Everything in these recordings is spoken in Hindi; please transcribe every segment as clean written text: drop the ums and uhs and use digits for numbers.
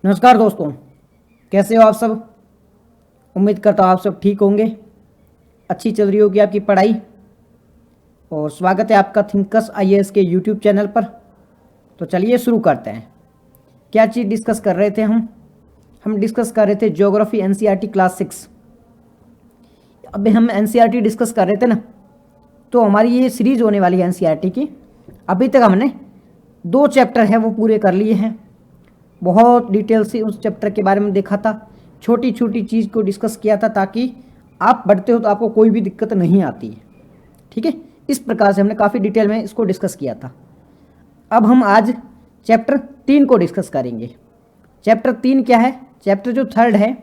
नमस्कार दोस्तों, कैसे हो आप सब। उम्मीद करता हूँ आप सब ठीक होंगे। अच्छी चल रही होगी आपकी पढ़ाई। और स्वागत है आपका थिंकर्स आईएएस के यूट्यूब चैनल पर। तो चलिए शुरू करते हैं। क्या चीज़ डिस्कस कर रहे थे हम डिस्कस कर रहे थे ज्योग्राफी एनसीईआरटी क्लास 6। अभी हम एनसीईआरटी डिस्कस कर रहे थे ना, तो हमारी ये सीरीज होने वाली है एनसीईआरटी की। अभी तक हमने 2 चैप्टर हैं वो पूरे कर लिए हैं। बहुत डिटेल से उस चैप्टर के बारे में देखा था, छोटी छोटी चीज़ को डिस्कस किया था ताकि आप पढ़ते हो तो आपको कोई भी दिक्कत नहीं आती है। ठीक है, इस प्रकार से हमने काफ़ी डिटेल में इसको डिस्कस किया था। अब हम आज चैप्टर 3 को डिस्कस करेंगे। चैप्टर 3 क्या है? चैप्टर जो थर्ड है,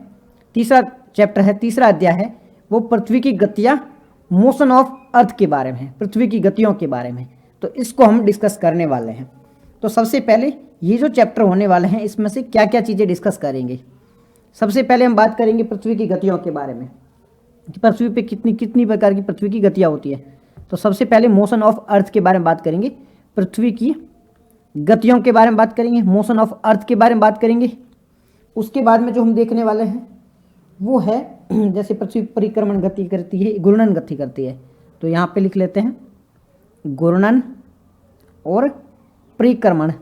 तीसरा चैप्टर है, तीसरा अध्याय है, वो पृथ्वी की गतियाँ, मोशन ऑफ अर्थ के बारे में है, पृथ्वी की गतियों के बारे में। तो इसको हम डिस्कस करने वाले हैं। तो सबसे पहले ये जो चैप्टर होने वाले हैं इसमें से क्या क्या चीज़ें डिस्कस करेंगे। सबसे पहले हम बात करेंगे पृथ्वी की गतियों के बारे में कि पृथ्वी पे कितनी कितनी प्रकार की पृथ्वी की गतियाँ होती है। तो सबसे पहले मोशन ऑफ अर्थ के बारे में बात करेंगे, पृथ्वी की गतियों के बारे में बात करेंगे, मोशन ऑफ अर्थ के बारे में बात करेंगे। उसके बाद में जो हम देखने वाले हैं वो है जैसे पृथ्वी परिक्रमण गति करती है, घूर्णन गति करती है। तो यहाँ पे लिख लेते हैं घूर्णन और परिक्रमण,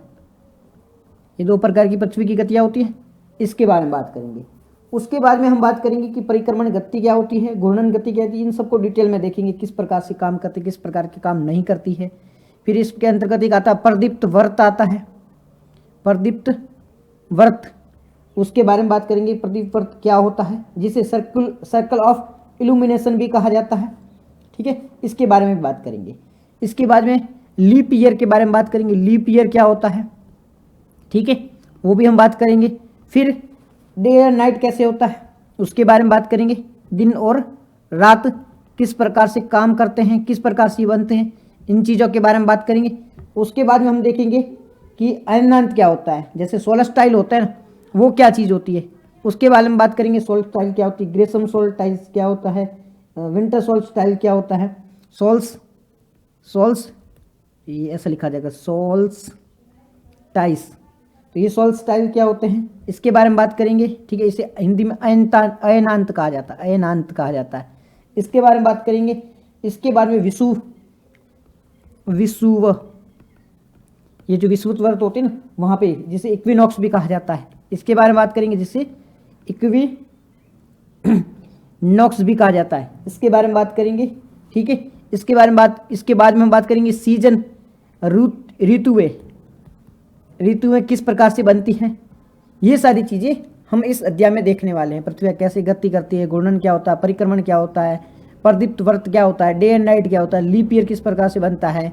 ये 2 प्रकार की पृथ्वी की गतियाँ होती हैं, इसके बारे में बात करेंगे। उसके बाद में हम बात करेंगे कि परिक्रमण गति क्या होती है, घूर्णन गति क्या होती है, इन सबको डिटेल में देखेंगे किस प्रकार से काम करती है, किस प्रकार के काम नहीं करती है। फिर इसके अंतर्गत एक आता है प्रदीप्त वर्त आता है, प्रदीप्त वर्त, उसके बारे में बात करेंगे। प्रदीप्त वर्त क्या होता है, जिसे सर्कल ऑफ इल्यूमिनेशन भी कहा जाता है। ठीक है, इसके बारे में बात करेंगे। इसके बाद में लीप ईयर के बारे में बात करेंगे, लीप ईयर क्या होता है, ठीक है, वो भी हम बात करेंगे। फिर डे और नाइट कैसे होता है उसके बारे में बात करेंगे, दिन और रात किस प्रकार से काम करते हैं, किस प्रकार से बनते हैं, इन चीज़ों के बारे में बात करेंगे। उसके बाद में हम देखेंगे कि अयनांत क्या होता है, जैसे सोलस्टाइल होता है ना, वो क्या चीज़ होती है, उसके बारे में बात करेंगे। सोलस्टाइल क्या होती है, ग्रेसम सोलस्टाइल क्या होता है, विंटर सोलस्टाइल क्या होता है, सोल्स ये ऐसा लिखा जाएगा सोल्स टाइस, तो ये सोल्स्टाइल क्या होते हैं इसके बारे में बात करेंगे। ठीक है, इसे हिंदी में अयनांत कहा जाता है, अयनांत कहा जाता है, इसके बारे में बात करेंगे। इसके बाद में विषुव, ये जो विषुवत व्रत होते हैं ना वहाँ पे, जिसे इक्विनॉक्स भी कहा जाता है, इसके बारे में बात करेंगे, जिसे इक्विनॉक्स भी कहा जाता है, इसके बारे में बात करेंगे। ठीक है, इसके बाद में हम बात करेंगे सीजन, ऋतुएं किस प्रकार से बनती हैं। ये सारी चीज़ें हम इस अध्याय में देखने वाले हैं। पृथ्वी कैसे गति करती है, घूर्णन क्या होता है, परिक्रमण क्या होता है, प्रदीप्त व्रत क्या होता है, डे एंड नाइट क्या होता है, लीप ईयर किस प्रकार से बनता है,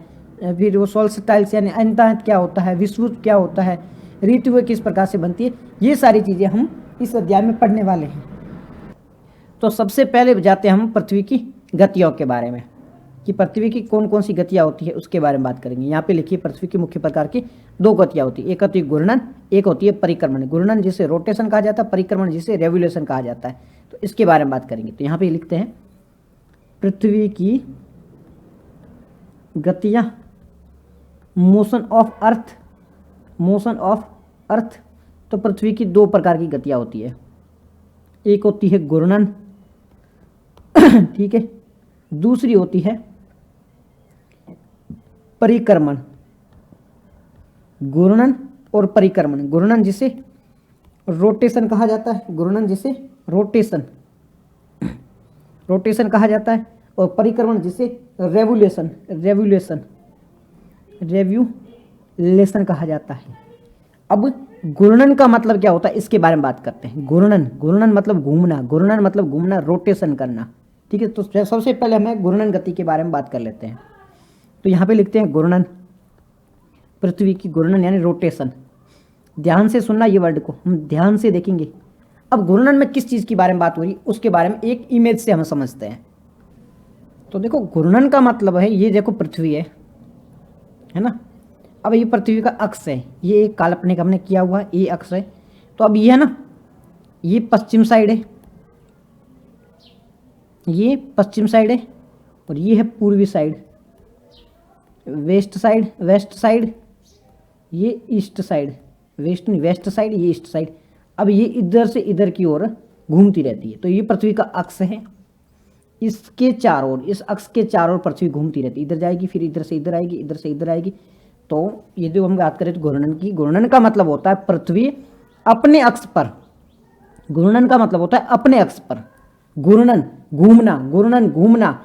फिर वो सोल्स्टाइल्स यानी अयनांत क्या होता है, विषुवत क्या होता है, ऋतुएं किस प्रकार से बनती है, ये सारी चीज़ें हम इस अध्याय में पढ़ने वाले हैं। तो सबसे पहले जाते हैं हम पृथ्वी की गतियों के बारे में कि पृथ्वी की कौन कौन सी गतियाँ होती है उसके बारे में बात करेंगे। यहाँ पे लिखिए पृथ्वी की मुख्य प्रकार की 2 गतियाँ होती है, एक होती है घूर्णन, एक होती है परिक्रमण। घूर्णन जिसे रोटेशन कहा जाता है, परिक्रमण जिसे रेवोल्यूशन कहा जाता है। तो इसके बारे में बात करेंगे। तो यहाँ पे लिखते हैं पृथ्वी की गतियाँ, मोशन ऑफ अर्थ। तो पृथ्वी की 2 प्रकार की गतियाँ होती है, एक होती है घूर्णन ठीक है, दूसरी होती है परिक्रमण। घूर्णन और परिक्रमण, घूर्णन जिसे रोटेशन कहा जाता है, घूर्णन जिसे रोटेशन कहा जाता है, और परिक्रमण जिसे रेवोल्यूशन कहा जाता है। अब घूर्णन का मतलब क्या होता है इसके बारे में बात करते हैं। घूर्णन मतलब घूमना, रोटेशन करना। ठीक है, तो सबसे पहले हमें घूर्णन गति के बारे में बात कर लेते हैं। तो यहाँ पे लिखते हैं घूर्णन, पृथ्वी की घूर्णन यानी रोटेशन। ध्यान से सुनना, ये वर्ड को हम ध्यान से देखेंगे। अब घूर्णन में किस चीज़ के बारे में बात हो रही उसके बारे में एक इमेज से हम समझते हैं। तो देखो घूर्णन का मतलब है, ये देखो पृथ्वी है ना, अब ये पृथ्वी का अक्ष है, ये एक काल्पनिक हमने किया हुआ है, ये अक्ष है। तो अब ये है ना, ये पश्चिम साइड है, ये पश्चिम साइड है, और ये है पूर्वी साइड, वेस्ट साइड, ये ईस्ट साइड, वेस्ट साइड, ये ईस्ट साइड। अब ये इधर से इधर की ओर घूमती रहती है। तो ये पृथ्वी का अक्ष है, इसके चारों ओर, इस अक्ष के चारों ओर पृथ्वी घूमती रहती है, इधर जाएगी फिर इधर से इधर आएगी, इधर से इधर आएगी। तो ये जो हम बात करें तो घूर्णन की, घूर्णन का मतलब होता है पृथ्वी अपने अक्ष पर, घूर्णन का मतलब होता है अपने अक्ष पर, घूर्णन घूमना, घूर्णन घूमना।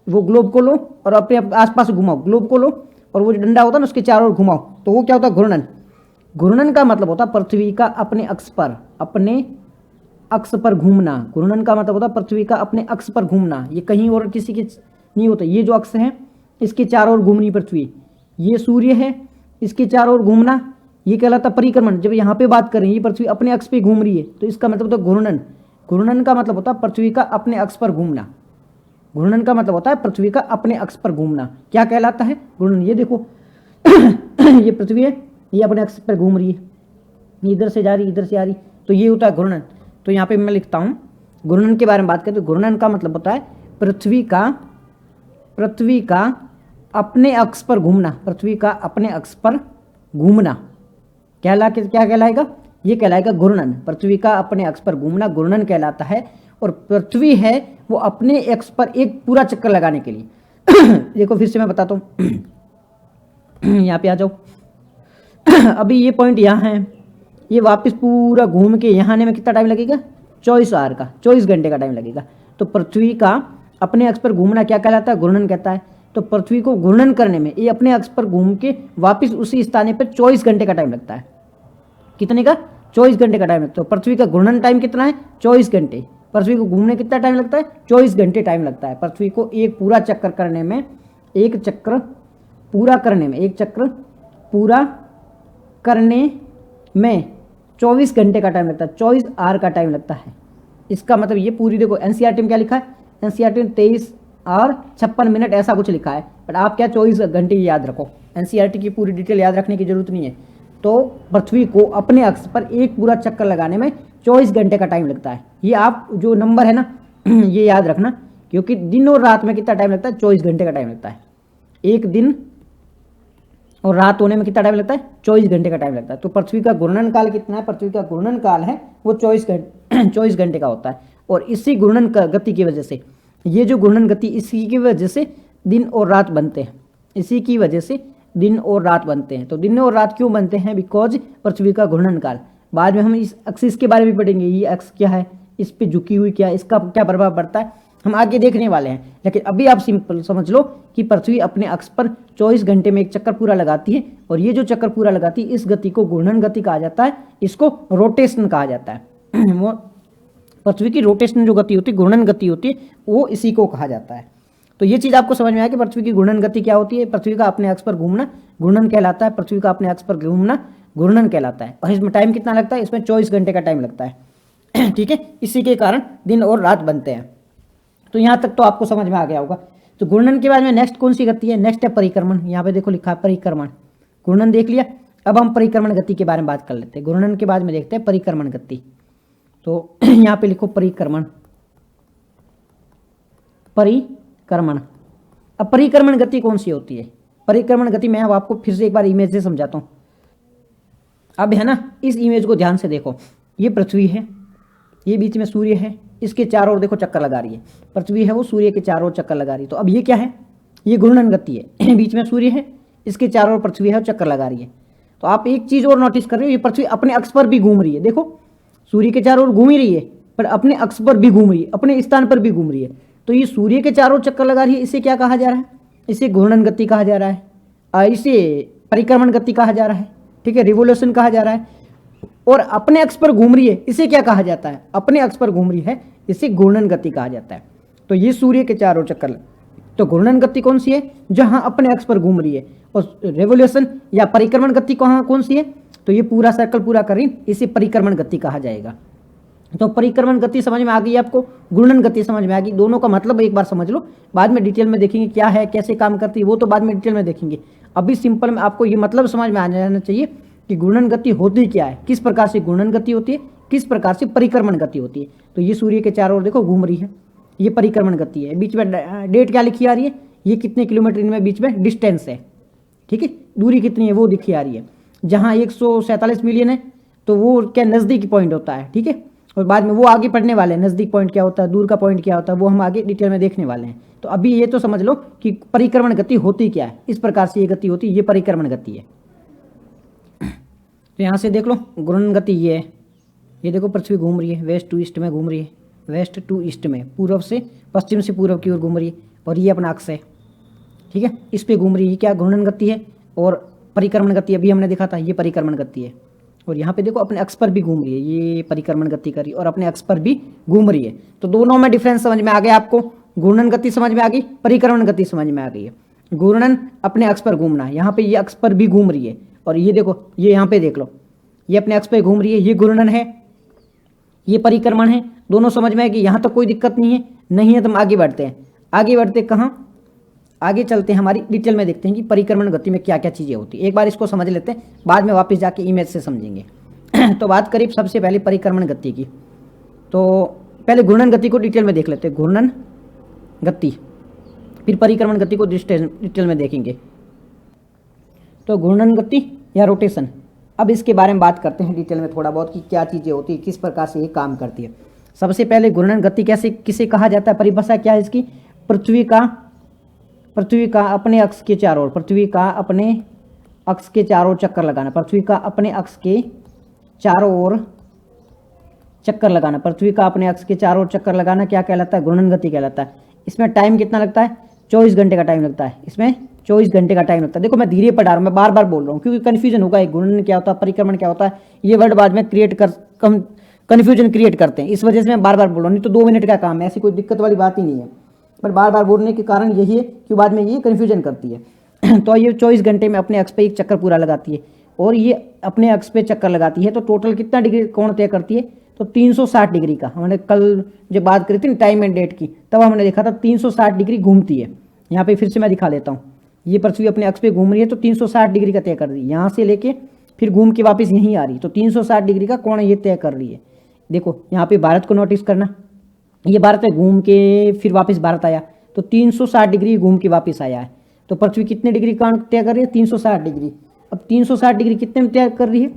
वो ग्लोब को लो और अपने आसपास घुमाओ, ग्लोब को लो और वो जो डंडा होता है ना उसके चारों ओर घुमाओ, तो वो क्या होता है घूर्णन। घूर्णन का मतलब होता है पृथ्वी का अपने अक्ष पर, अपने अक्ष पर घूमना। घूर्णन का मतलब होता है पृथ्वी का अपने अक्ष पर घूमना। ये कहीं और किसी के नहीं होता। ये जो अक्ष है इसके चारों ओर घूमनी पृथ्वी, ये सूर्य है, इसके चारों ओर घूमना, ये कहलाता परिक्रमण। जब यहाँ पे बात करें ये पृथ्वी अपने अक्ष पे घूम रही है तो इसका मतलब होता है घूर्णन। घूर्णन का मतलब होता है पृथ्वी का अपने अक्ष पर घूमना। घूर्णन का मतलब होता है पृथ्वी का अपने अक्ष पर घूमना। क्या कहलाता है घूर्णन। ये देखो ये पृथ्वी है, ये अपने अक्ष पर घूम रही है, इधर से जा रही, इधर से आ रही, तो ये होता है घूर्णन। तो यहाँ पे मैं लिखता हूँ घूर्णन के बारे में बात करें तो घूर्णन का मतलब होता है पृथ्वी का अपने अक्ष पर घूमना, पृथ्वी का अपने अक्ष पर घूमना क्या कहलाएगा, ये कहलाएगा घूर्णन। पृथ्वी का अपने अक्ष पर घूमना घूर्णन कहलाता है। और पृथ्वी है वो अपने अक्ष पर एक पूरा चक्कर लगाने के लिए देखो फिर से मैं बताता हूँ यहाँ पे आ जाओ अभी ये पॉइंट यहाँ है, ये वापस पूरा घूम के यहाँ आने में कितना टाइम लगेगा, 24 आवर का, 24 घंटे का टाइम लगेगा। तो पृथ्वी का अपने अक्ष पर घूमना क्या कहलाता है, घूर्णन कहता है। तो पृथ्वी को घूर्णन करने में ये अपने अक्ष पर घूम के वापस उसी स्थान पर 24 घंटे का टाइम लगता है। कितने का, 24 घंटे का टाइम लगता है। तो पृथ्वी का घूर्णन टाइम कितना है, 24 घंटे। पृथ्वी को घूमने कितना टाइम लगता है, 24 घंटे टाइम लगता है। पृथ्वी को एक पूरा चक्कर करने में, एक चक्र पूरा करने में, एक चक्र पूरा करने में 24 घंटे का टाइम लगता है, 24 आवर का टाइम लगता है। इसका मतलब ये पूरी देखो एनसीईआरटी में क्या लिखा है, एनसीईआरटी में 23 और 56 मिनट ऐसा कुछ लिखा है, बट आप क्या 24 घंटे याद रखो। एनसीईआरटी की पूरी डिटेल याद रखने की जरूरत नहीं है। तो पृथ्वी को अपने अक्ष पर एक पूरा चक्कर लगाने में 24 घंटे का टाइम लगता है। ये आप जो नंबर है ना ये याद रखना, क्योंकि दिन और रात में कितना टाइम लगता है, 24 घंटे का टाइम लगता है। एक दिन और रात होने में कितना टाइम लगता है, 24 घंटे का टाइम लगता है। तो पृथ्वी का घूर्णन काल कितना है, पृथ्वी का घूर्णन काल है वो 24 घंटे का होता है। और इसी घूर्णन गति की वजह से, ये जो घूर्णन गति इसी की वजह से दिन और रात बनते हैं, इसी की वजह से दिन और रात बनते हैं। तो दिन और रात क्यों बनते हैं, बिकॉज पृथ्वी का घूर्णन काल। बाद में हम इस एक्सिस के बारे में पढ़ेंगे, ये एक्स क्या है, इस पे झुकी हुई क्या है, इसका क्या प्रभाव पड़ता है, हम आगे देखने वाले हैं। लेकिन अभी आप सिंपल समझ लो कि पृथ्वी अपने अक्ष पर 24 घंटे में एक चक्कर पूरा लगाती है, और ये जो चक्कर पूरा लगाती है इस गति को घूर्णन गति कहा जाता है, इसको रोटेशन कहा जाता है वो पृथ्वी की रोटेशन जो गति होती है, घूर्णन गति होती है, वो इसी को कहा जाता है। तो ये चीज़ आपको समझ में आया कि पृथ्वी की घूर्णन गति क्या होती है। पृथ्वी का अपने अक्ष पर घूमना घूर्णन कहलाता है, पृथ्वी का अपने अक्ष पर घूमना घूर्णन कहलाता है। और इसमें टाइम कितना लगता है, इसमें 24 घंटे का टाइम लगता है ठीक है, इसी के कारण दिन और रात बनते हैं। तो यहाँ तक तो आपको समझ में आ गया होगा। तो घूर्णन के बाद में नेक्स्ट कौन सी गति है, नेक्स्ट है परिक्रमण। यहाँ पे देखो लिखा है परिक्रमण। घूर्णन देख लिया, अब हम परिक्रमण गति के बारे में बात कर लेते हैं। घूर्णन के बाद में देखते हैं परिक्रमण गति। तो यहाँ पे लिखो परिक्रमण, परिक्रमण। अब परिक्रमण गति कौन सी होती है, परिक्रमण गति मैं अब आपको फिर से एक बार इमेज से समझाता हूँ। अब है ना, इस इमेज को ध्यान से देखो, ये पृथ्वी है, ये बीच में सूर्य है, इसके चारों ओर देखो चक्कर लगा रही है। पृथ्वी है वो सूर्य के चारों ओर चक्कर लगा रही है। तो अब ये क्या है, ये घूर्णन गति है बीच में सूर्य है, इसके चारों ओर पृथ्वी है, चक्कर लगा रही है। तो आप एक चीज और नोटिस कर रहे हो, ये पृथ्वी अपने अक्ष पर भी घूम रही है। देखो सूर्य के चारों ओर घूम ही रही है, पर अपने अक्ष पर भी घूम रही है, अपने स्थान पर भी घूम रही है। तो ये सूर्य के चारों ओर चक्कर लगा रही है, इसे क्या कहा जा रहा है, इसे घूर्णन गति कहा जा रहा है, इसे परिक्रमण गति कहा जा रहा है, ठीक है, रिवोल्यूशन कहा जा रहा है। और अपने अक्ष पर घूम रही है, इसे क्या कहा जाता है, अपने अक्ष पर घूम रही है, इसे घूर्णन गति कहा जाता है। तो ये सूर्य के चारों चक्कर, तो घूर्णन गति कौन सी है, जहां अपने अक्ष पर घूम रही है। और रेवोल्यूशन या परिक्रमण गति कौन सी है, तो ये पूरा सर्कल पूरा कर रही, इसे परिक्रमण गति कहा जाएगा। तो परिक्रमण गति समझ में आ गई आपको, घूर्णन गति समझ में आ गई। दोनों का मतलब एक बार समझ लो, बाद में डिटेल में देखेंगे क्या है, कैसे काम करती है, वो तो बाद में डिटेल में देखेंगे। अभी सिंपल में आपको ये मतलब समझ में आ जाना चाहिए कि घूर्णन गति होती क्या है, किस प्रकार से घूर्णन गति होती है, किस प्रकार से परिक्रमण गति होती है। तो ये सूर्य के चारों ओर देखो घूम रही है, ये परिक्रमण गति है। बीच में डेट क्या लिखी आ रही है, ये कितने किलोमीटर इनमें बीच में डिस्टेंस है, ठीक है, दूरी कितनी है वो दिखी आ रही है। जहाँ 147 मिलियन है तो वो क्या नज़दीकी पॉइंट होता है, ठीक है। और बाद में वो आगे पढ़ने वाले हैं, नज़दीक पॉइंट क्या होता है, दूर का पॉइंट क्या होता है, वो हम आगे डिटेल में देखने वाले हैं। तो अभी ये तो समझ लो कि परिक्रमण गति होती क्या है, इस प्रकार से ये गति होती है, ये परिक्रमण गति है। तो यहाँ से देख लो घूर्णन गति ये है, ये देखो पृथ्वी घूम रही है, वेस्ट टू ईस्ट में घूम रही है, वेस्ट टू ईस्ट में, पूर्व से पश्चिम से पूर्व की ओर घूम रही है, और ये अपना अक्ष है, ठीक है, इस पे घूम रही है। क्या घूर्णन गति है, और परिक्रमण गति अभी हमने देखा था, ये परिक्रमण गति है। और यहाँ पे देखो अपने अक्ष पर भी घूम रही है, ये परिक्रमण गति कर रही है और अपने अक्ष पर भी घूम रही है। तो दोनों में डिफरेंस समझ में आ गया आपको, घूर्णन गति समझ में आ गई, परिक्रमण गति समझ में आ गई है। घूर्णन अपने अक्ष पर घूमना, यहाँ पे ये अक्ष पर भी घूम रही है, और ये देखो ये यहाँ पे देख लो, ये अपने अक्ष पर घूम रही है, ये घूर्णन है, ये परिक्रमण है। दोनों समझ में है कि यहाँ तक कोई दिक्कत नहीं है, नहीं है तो हम आगे बढ़ते हैं। आगे बढ़ते कहाँ, आगे चलते हैं, हमारी डिटेल में देखते हैं कि परिक्रमण गति में क्या क्या चीज़ें होती है। एक बार इसको समझ लेते हैं, बाद में वापस जाके इमेज से समझेंगे। तो बात करें सबसे पहले परिक्रमण गति की, तो पहले घूर्णन गति को डिटेल में देख लेते हैं, घूर्णन गति, फिर परिक्रमण गति को डिटेल में देखेंगे। तो घूर्णन गति या रोटेशन, अब इसके बारे में बात करते हैं डिटेल में थोड़ा बहुत कि क्या चीज़ें होती है, किस प्रकार से ये काम करती है। सबसे पहले घूर्णन गति कैसे किसे कहा जाता है, परिभाषा क्या है इसकी, पृथ्वी का अपने अक्ष के चारों ओर, पृथ्वी का अपने अक्ष के चारों ओर चक्कर लगाना, पृथ्वी का अपने अक्ष के चारों ओर चक्कर लगाना, पृथ्वी का अपने अक्ष के चारों ओर चक्कर लगाना क्या कहलाता है, घूर्णन गति कहलाता है। इसमें टाइम कितना लगता है, 24 घंटे का टाइम लगता है, इसमें 24 घंटे का टाइम लगता है। देखो मैं धीरे पढ़ा रहा हूँ, मैं बार बार बोल रहा हूँ क्योंकि कन्फ्यूजन होगा, एक घूर्णन क्या होता है, परिक्रमण क्या होता है, ये वर्ड बाद में कन्फ्यूजन क्रिएट करते हैं, इस वजह से मैं बार बार बोल रहा हूँ। नहीं तो 2 मिनट का काम है, ऐसी कोई दिक्कत वाली बात ही नहीं है, पर बार बार बोलने के कारण यही है कि बाद में ये कन्फ्यूजन करती है। तो ये 24 घंटे में अपने अक्ष पे एक चक्कर पूरा लगाती है, और ये अपने अक्ष पे चक्कर लगाती है तो टोटल कितना डिग्री कोण तय करती है, तो 360 डिग्री का। हमने कल जब बात करी थी ना टाइम एंड डेट की, तब हमने देखा था 360 डिग्री घूमती है। यहाँ पे फिर से मैं दिखा देता हूँ, ये पृथ्वी अपने अक्ष पे घूम रही है तो 360 डिग्री का तय कर रही है, यहाँ से लेके फिर घूम के वापस यहीं आ रही है, तो 360 डिग्री का कोण ये तय कर रही है। देखो यहाँ पे भारत को नोटिस करना, ये भारत में घूम के फिर वापस भारत आया तो 360 डिग्री घूम के वापस आया है। तो पृथ्वी कितने डिग्री का तय कर रही है, 360 डिग्री। अब 360 डिग्री कितने में तय कर रही है,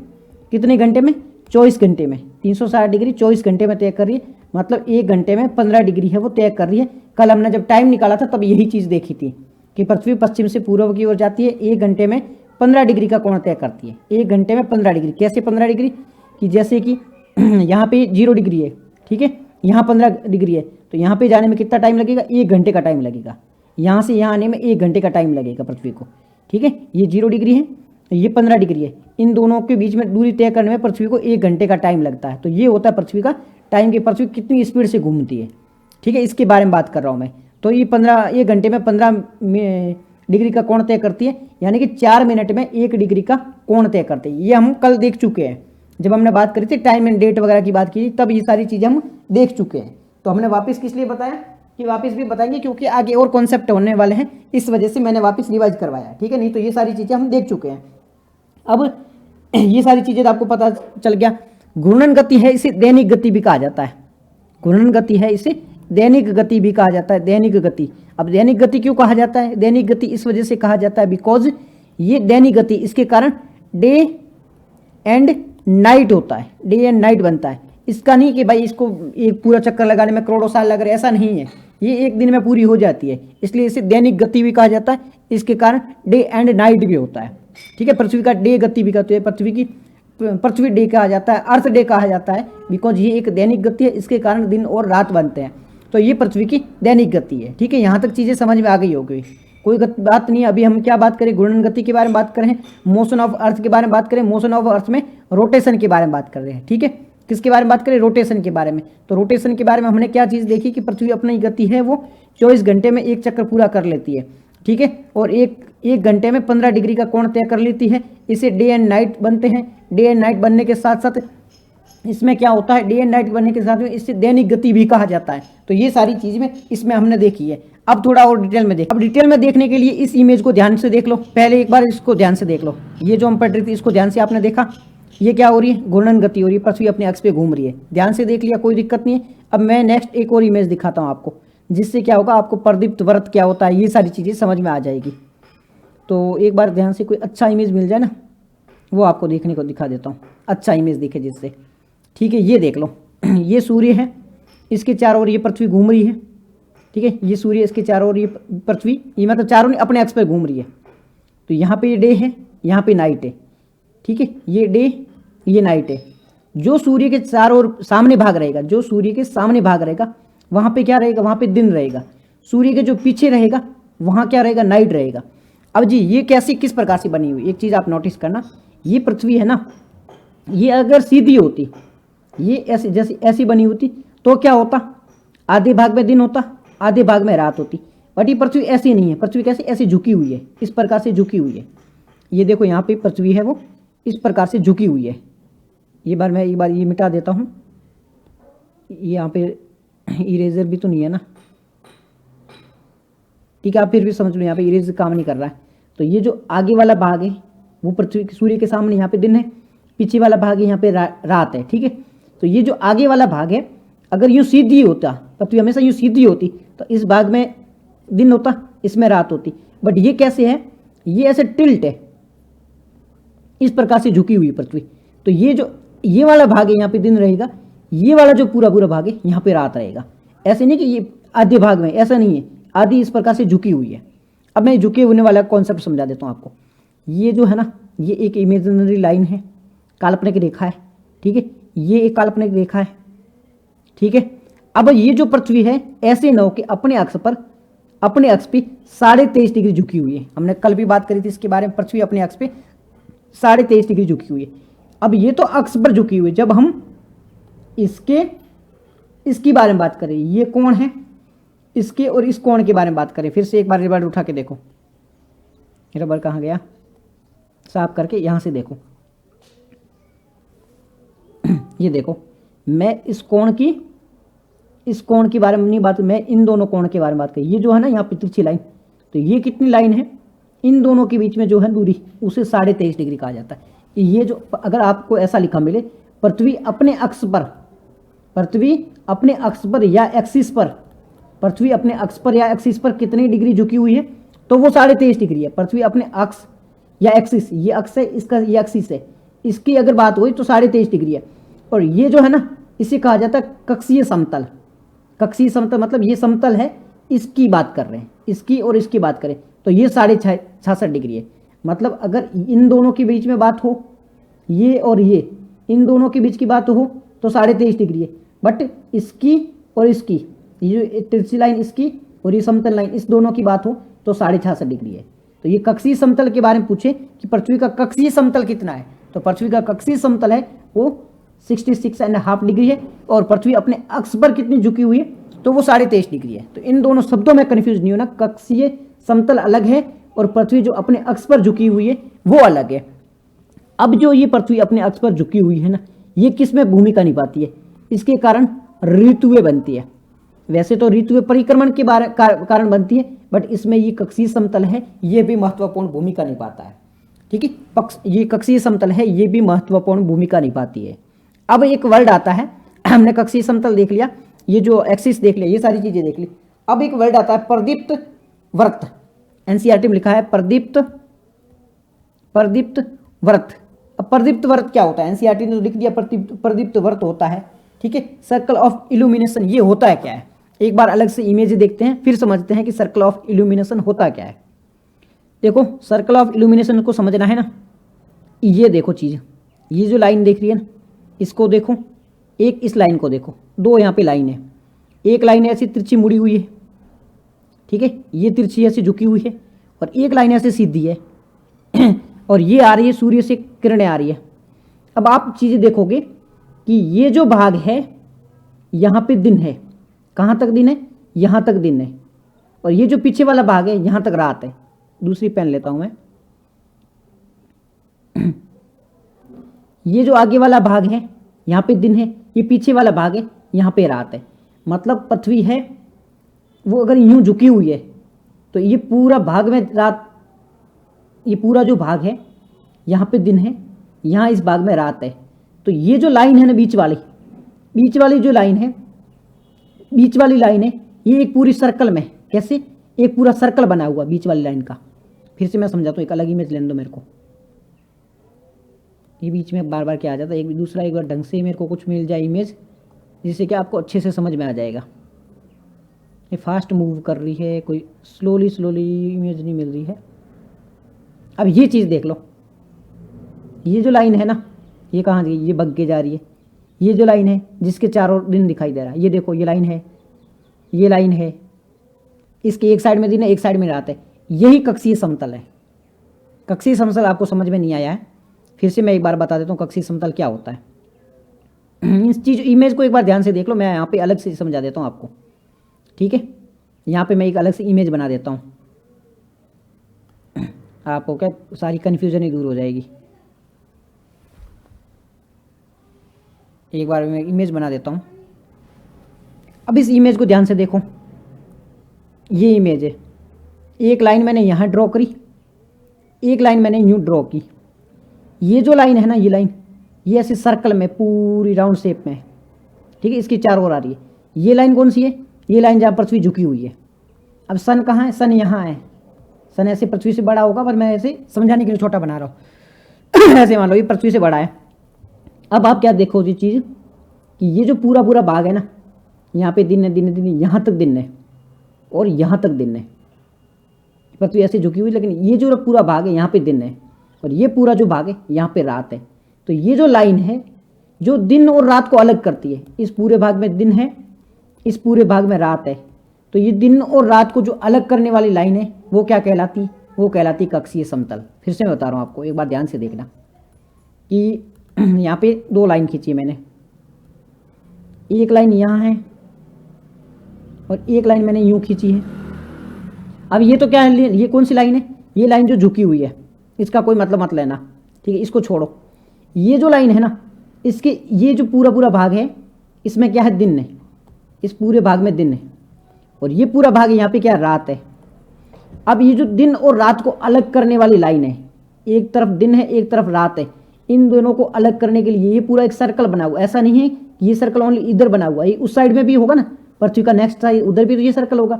कितने घंटे में, 24 घंटे में। 360 डिग्री 24 घंटे में तय कर रही है, मतलब 1 घंटे में 15 डिग्री है वो तय कर रही है। कल हमने जब टाइम निकाला था तब यही चीज़ देखी थी कि पृथ्वी पश्चिम से पूर्व की ओर जाती है, 1 घंटे में 15 डिग्री का कोण तय करती है। 1 घंटे में 15 डिग्री, कैसे 15 डिग्री, कि जैसे कि यहाँ पे 0 डिग्री है, ठीक है, यहाँ 15 डिग्री है, तो यहाँ पे जाने में कितना टाइम लगेगा, 1 घंटे का टाइम लगेगा। यहाँ से यहाँ आने में 1 घंटे का टाइम लगेगा पृथ्वी को, ठीक है। ये 0 डिग्री है, ये 15 डिग्री है, इन दोनों के बीच में दूरी तय करने में पृथ्वी को 1 घंटे का टाइम लगता है। तो ये होता है पृथ्वी का टाइम, कि पृथ्वी कितनी स्पीड से घूमती है, ठीक है, इसके बारे में बात कर रहा हूँ मैं। तो ये 1 घंटे में 15 डिग्री का कोण तय करती है, यानी कि 4 मिनट में 1 डिग्री का कोण तय करते हैं। ये हम कल देख चुके हैं, जब हमने बात करी थी टाइम एंड डेट वगैरह की बात की, तब ये सारी चीज़ें हम देख चुके हैं। तो हमने वापस किस लिए बताया कि वापस भी बताएंगे क्योंकि आगे और कॉन्सेप्ट होने वाले हैं, इस वजह से मैंने वापस रिवाइज करवाया, ठीक है। नहीं तो ये सारी चीज़ें हम देख चुके हैं। अब ये सारी चीज़ें तो आपको पता चल गया। घूर्णन गति है, इसे दैनिक गति भी कहा जाता है। घूर्णन गति है, इसे दैनिक गति भी कहा जाता है, दैनिक गति। अब दैनिक गति क्यों कहा जाता है, दैनिक गति इस वजह से कहा जाता है बिकॉज ये दैनिक गति, इसके कारण डे एंड नाइट होता है, डे एंड नाइट बनता है। इसका नहीं कि भाई इसको एक पूरा चक्कर लगाने में करोड़ों साल लग रहे, ऐसा नहीं है, ये 1 दिन में पूरी हो जाती है, इसलिए इसे दैनिक गति भी कहा जाता है। इसके कारण डे एंड नाइट भी होता है, ठीक है। पृथ्वी का डे गति भी कहते हैं, पृथ्वी डे कहा जाता है, अर्थ डे कहा जाता है, बिकॉज ये एक दैनिक गति है, इसके कारण दिन और रात बनते हैं। तो ये पृथ्वी की दैनिक गति है, ठीक है। यहाँ तक चीज़ें समझ में आ गई होगी, कोई बात नहीं। अभी हम क्या बात करें, घूर्णन गति के बारे में बात करें, मोशन ऑफ अर्थ के बारे में बात करें। मोशन ऑफ अर्थ में रोटेशन के बारे में बात कर रहे हैं, ठीक है। किसके बारे में बात करें, रोटेशन के बारे में। तो रोटेशन के बारे में हमने क्या चीज़ देखी कि पृथ्वी अपनी गति है वो 24 घंटे में एक चक्कर पूरा कर लेती है, ठीक है, और एक घंटे में 15 डिग्री का कोण तय कर लेती है। इसे डे एंड नाइट बनते हैं। डे एंड नाइट बनने के साथ साथ इसमें क्या होता है, डे एंड नाइट बनने के साथ में इससे दैनिक गति भी कहा जाता है। तो ये सारी चीज़ में इसमें हमने देखी है। अब थोड़ा और डिटेल में अब डिटेल में देखने के लिए इस इमेज को ध्यान से देख लो, पहले एक बार इसको ध्यान से देख लो। ये जो हम पढ़ रही थी इसको ध्यान से आपने देखा, ये क्या हो रही है, घूर्णन गति हो रही है, पृथ्वी अपने अक्ष पे घूम रही है, ध्यान से देख लिया, कोई दिक्कत नहीं है। अब मैं नेक्स्ट एक और इमेज दिखाता हूँ आपको, जिससे क्या होगा, आपको प्रदीप्त व्रत क्या होता है ये सारी चीज़ें समझ में आ जाएगी। तो एक बार ध्यान से कोई अच्छा इमेज मिल जाए ना, वो आपको देखने को दिखा देता हूँ, अच्छा इमेज दिखे जिससे। ठीक है, ये देख लो ये सूर्य है, इसके चारों ओर ये पृथ्वी घूम रही है। ठीक है, ये सूर्य, इसके चारों ओर ये पृथ्वी, ये मतलब चारों अपने एक्स पर घूम रही है। तो यहाँ पे ये डे है, यहाँ पे नाइट है। ठीक है, ये डे, ये नाइट है। जो सूर्य के चारों ओर सामने भाग रहेगा, जो सूर्य के सामने भाग रहेगा, वहाँ पे क्या रहेगा, वहाँ पे दिन रहेगा। सूर्य के जो पीछे रहेगा वहाँ क्या रहेगा, नाइट रहेगा। अब जी ये कैसी, किस प्रकार से बनी हुई, एक चीज़ आप नोटिस करना, ये पृथ्वी है ना, ये अगर सीधी होती, ये ऐसी जैसी ऐसी बनी होती तो क्या होता, आधे भाग में दिन होता, आधे भाग में रात होती। बट ये पृथ्वी ऐसी नहीं है, पृथ्वी कैसी, ऐसी झुकी हुई है, इस प्रकार से झुकी हुई है। ये देखो यहाँ पे पृथ्वी है वो इस प्रकार से झुकी हुई है। मैं एक बार ये मिटा देता हूँ, ये यहाँ पे इरेजर भी तो नहीं है ना, ठीक है, आप फिर भी समझ लो, यहाँ पे इरेजर काम नहीं कर रहा है। तो ये जो आगे वाला भाग है वो पृथ्वी, सूर्य के सामने यहाँ पे दिन है, पीछे वाला भाग है यहाँ पे रात है। ठीक है, तो ये जो आगे वाला भाग है अगर यूँ सीधी होता, पृथ्वी हमेशा यूँ सीधी होती तो इस भाग में दिन होता, इसमें रात होती। बट ये कैसे है, ये ऐसे टिल्ट है, इस प्रकार से झुकी हुई पृथ्वी। तो ये जो ये वाला भाग है यहाँ पे दिन रहेगा, ये वाला जो पूरा पूरा भाग है यहाँ पे रात रहेगा। ऐसे नहीं कि ये आधे भाग में, ऐसा नहीं है, आधी इस प्रकार से झुकी हुई है। अब मैं झुके होने वाला कॉन्सेप्ट समझा देता हूँ आपको। ये जो है ना, ये एक इमेजिनरी लाइन है, काल्पनिक रेखा है। ठीक है, ये एक काल्पनिक रेखा है। ठीक है, अब ये जो पृथ्वी है ऐसे नौ के अपने अक्ष पर, अपने अक्ष पे 23.5 डिग्री झुकी हुई है। हमने कल भी बात करी थी इसके बारे में, पृथ्वी अपने अक्ष पे 23.5 डिग्री झुकी हुई है। अब ये तो अक्ष पर झुकी हुई है, जब हम इसकी बारे में बात करें, ये कोण है, इसके और इस कोण के बारे में बात करें, फिर से एक बार रबर उठा के देखो, रबर कहाँ गया, साफ करके यहाँ से देखो। ये देखो, मैं इस कोण की बारे में नहीं बात, मैं इन दोनों कोण के बारे में बात करी। ये जो है ना यहाँ पे तिरछी लाइन, तो ये कितनी लाइन है, इन दोनों के बीच में जो है दूरी, उसे 23.5 डिग्री कहा जाता है। ये जो, अगर आपको ऐसा लिखा मिले, पृथ्वी अपने अक्ष पर, पृथ्वी अपने अक्ष पर या एक्सिस पर, पृथ्वी अपने अक्ष पर या एक्सिस पर कितनी डिग्री झुकी हुई है, तो वो 23.5 डिग्री है। पृथ्वी अपने अक्ष या एक्सिस, ये अक्ष है इसका, ये एक्सिस है, इसकी अगर बात हुई तो 23.5 डिग्री है। और ये जो है ना, इसे कहा जाता है कक्षीय समतल। कक्षीय समतल मतलब ये समतल है, इसकी बात कर रहे हैं, इसकी और इसकी बात करें तो ये 66.5 डिग्री है। मतलब अगर इन दोनों के बीच में बात हो, ये और ये, इन दोनों के बीच की बात हो तो 23.5 डिग्री है। बट इसकी और इसकी, ये जो तिरछी लाइन इसकी और ये समतल लाइन, इस दोनों की बात हो तो 66.5 डिग्री है। तो ये कक्षीय समतल के बारे में पूछे कि पृथ्वी का कक्षीय समतल कितना है, तो पृथ्वी का कक्षीय समतल है वो 66.5 डिग्री है। और पृथ्वी अपने अक्ष पर कितनी झुकी हुई है, तो वो 23.5 डिग्री है। तो इन दोनों शब्दों में कंफ्यूज नहीं होना, कक्षीय समतल अलग है और पृथ्वी जो अपने अक्ष पर झुकी हुई है वो अलग है। अब जो ये पृथ्वी अपने अक्ष पर झुकी हुई है ना, ये किस में भूमिका निभाती है, इसके कारण ऋतुएं बनती है। वैसे तो ऋतुएं परिक्रमण के कारण बनती है, बट इसमें ये कक्षीय समतल है, ये भी महत्वपूर्ण भूमिका निभाता है। ठीक है, ये कक्षीय समतल है, ये भी महत्वपूर्ण भूमिका निभाती है। अब एक वर्ड आता है, हमने कक्षीय समतल देख लिया, ये जो एक्सिस देख लिया, ये सारी चीजें देख ली। अब एक वर्ड आता है प्रदीप्त व्रत, एनसीईआरटी में लिखा है प्रदीप्त व्रत। अब प्रदीप्त व्रत क्या होता है, एनसीईआरटी ने तो लिख दिया प्रदीप्त व्रत होता है। ठीक है, सर्कल ऑफ इल्यूमिनेशन, ये होता है क्या है, एक बार अलग से इमेज देखते हैं, फिर समझते हैं कि सर्कल ऑफ इल्यूमिनेशन होता क्या है। देखो, सर्कल ऑफ इल्यूमिनेशन को समझना है ना, ये देखो चीज, ये जो लाइन देख रही है ना, इसको देखो, एक इस लाइन को देखो, दो यहाँ पे लाइन है, एक लाइन ऐसी तिरछी मुड़ी हुई है, ठीक है, ये तिरछी ऐसी झुकी हुई है, और एक लाइन ऐसे सीधी है और ये आ रही है, सूर्य से किरणें आ रही है। अब आप चीजें देखोगे कि ये जो भाग है यहाँ पे दिन है, कहाँ तक दिन है, यहाँ तक दिन है, और ये जो पीछे वाला भाग है यहाँ तक रात है। दूसरी पेन लेता हूं मैं, ये जो आगे वाला भाग है यहाँ पे दिन है, ये पीछे वाला भाग है यहाँ पे रात है। मतलब पृथ्वी है वो अगर यूं झुकी हुई है तो ये पूरा भाग में रात, ये पूरा जो भाग है यहाँ पे दिन है, यहाँ इस भाग में रात है। तो ये जो लाइन है ना, बीच वाली जो लाइन है, बीच वाली लाइन है, ये एक पूरी सर्कल में, कैसे, एक पूरा सर्कल बना हुआ बीच वाली लाइन का। फिर से मैं समझाता हूँ, एक अलग इमेज लेने दो मेरे को। ये बीच में बार बार क्या आ जाता है, एक दूसरा एक बार ढंग से मेरे को कुछ मिल जाए इमेज, जिससे कि आपको अच्छे से समझ में आ जाएगा। ये फास्ट मूव कर रही है, कोई स्लोली इमेज नहीं मिल रही है। अब ये चीज़ देख लो, ये जो लाइन है ना, ये कहाँ गई, ये भग के जा रही है। ये जो लाइन है जिसके चारों दिन दिखाई दे रहा है, ये देखो ये लाइन है, ये लाइन है, इसके एक साइड में दिन है एक साइड में रात है, यही कक्षीय समतल है। कक्षीय समतल आपको समझ में नहीं आया है, फिर से मैं एक बार बता देता हूँ कक्षीय समतल क्या होता है। इस चीज़ इमेज को एक बार ध्यान से देख लो, मैं यहाँ पे अलग से समझा देता हूँ आपको, ठीक है। यहाँ पे मैं एक अलग से इमेज बना देता हूँ, आपको क्या सारी कन्फ्यूजन ही दूर हो जाएगी। एक बार मैं इमेज बना देता हूँ। अब इस इमेज को ध्यान से देखो, ये इमेज है, एक लाइन मैंने यहाँ ड्रॉ करी, एक लाइन मैंने यूँ ड्रॉ की। ये जो लाइन है ना, ये लाइन, ये ऐसे सर्कल में पूरी राउंड शेप में है, ठीक है, इसकी चारों ओर आ रही है। ये लाइन कौन सी है, ये लाइन जहाँ पृथ्वी झुकी हुई है। अब सन कहाँ है, सन यहाँ है, सन ऐसे पृथ्वी से बड़ा होगा, पर मैं ऐसे समझाने के लिए छोटा बना रहा हूँ। ऐसे मान लो ये पृथ्वी से बड़ा है। अब आप क्या देखो जी चीज़, कि ये जो पूरा पूरा भाग है ना, यहाँ पे दिन है दिन है दिन है, यहाँ तक दिन है और यहाँ तक दिन है। पृथ्वी ऐसे झुकी हुई, लेकिन ये जो पूरा भाग है यहाँ पे दिन है, और ये पूरा जो भाग है यहाँ पे रात है। तो ये जो लाइन है जो दिन और रात को अलग करती है, इस पूरे भाग में दिन है, इस पूरे भाग में रात है, तो ये दिन और रात को जो अलग करने वाली लाइन है वो क्या कहलाती, वो कहलाती कक्षीय समतल। फिर से मैं बता रहा हूँ आपको, एक बार ध्यान से देखना कि यहाँ पे दो लाइन खींची है मैंने, एक लाइन यहाँ है और एक लाइन मैंने यूँ खींची है। अब ये तो क्या है, ये कौन सी लाइन है, ये लाइन जो झुकी हुई है, इसका कोई मतलब मत लेना, ठीक है, इसको छोड़ो। ये जो लाइन है ना, इसके ये जो पूरा पूरा भाग है, इसमें क्या है, दिन है, इस पूरे भाग में दिन है, और ये पूरा भाग यहाँ पे क्या, रात है। अब ये जो दिन और रात को अलग करने वाली लाइन है, एक तरफ दिन है एक तरफ रात है, इन दोनों को अलग करने के लिए ये पूरा एक सर्कल बना हुआ। ऐसा नहीं है कि ये सर्कल ओनली इधर बना हुआ है, उस साइड में भी होगा ना, पृथ्वी का नेक्स्ट साइड उधर भी तो ये सर्कल होगा।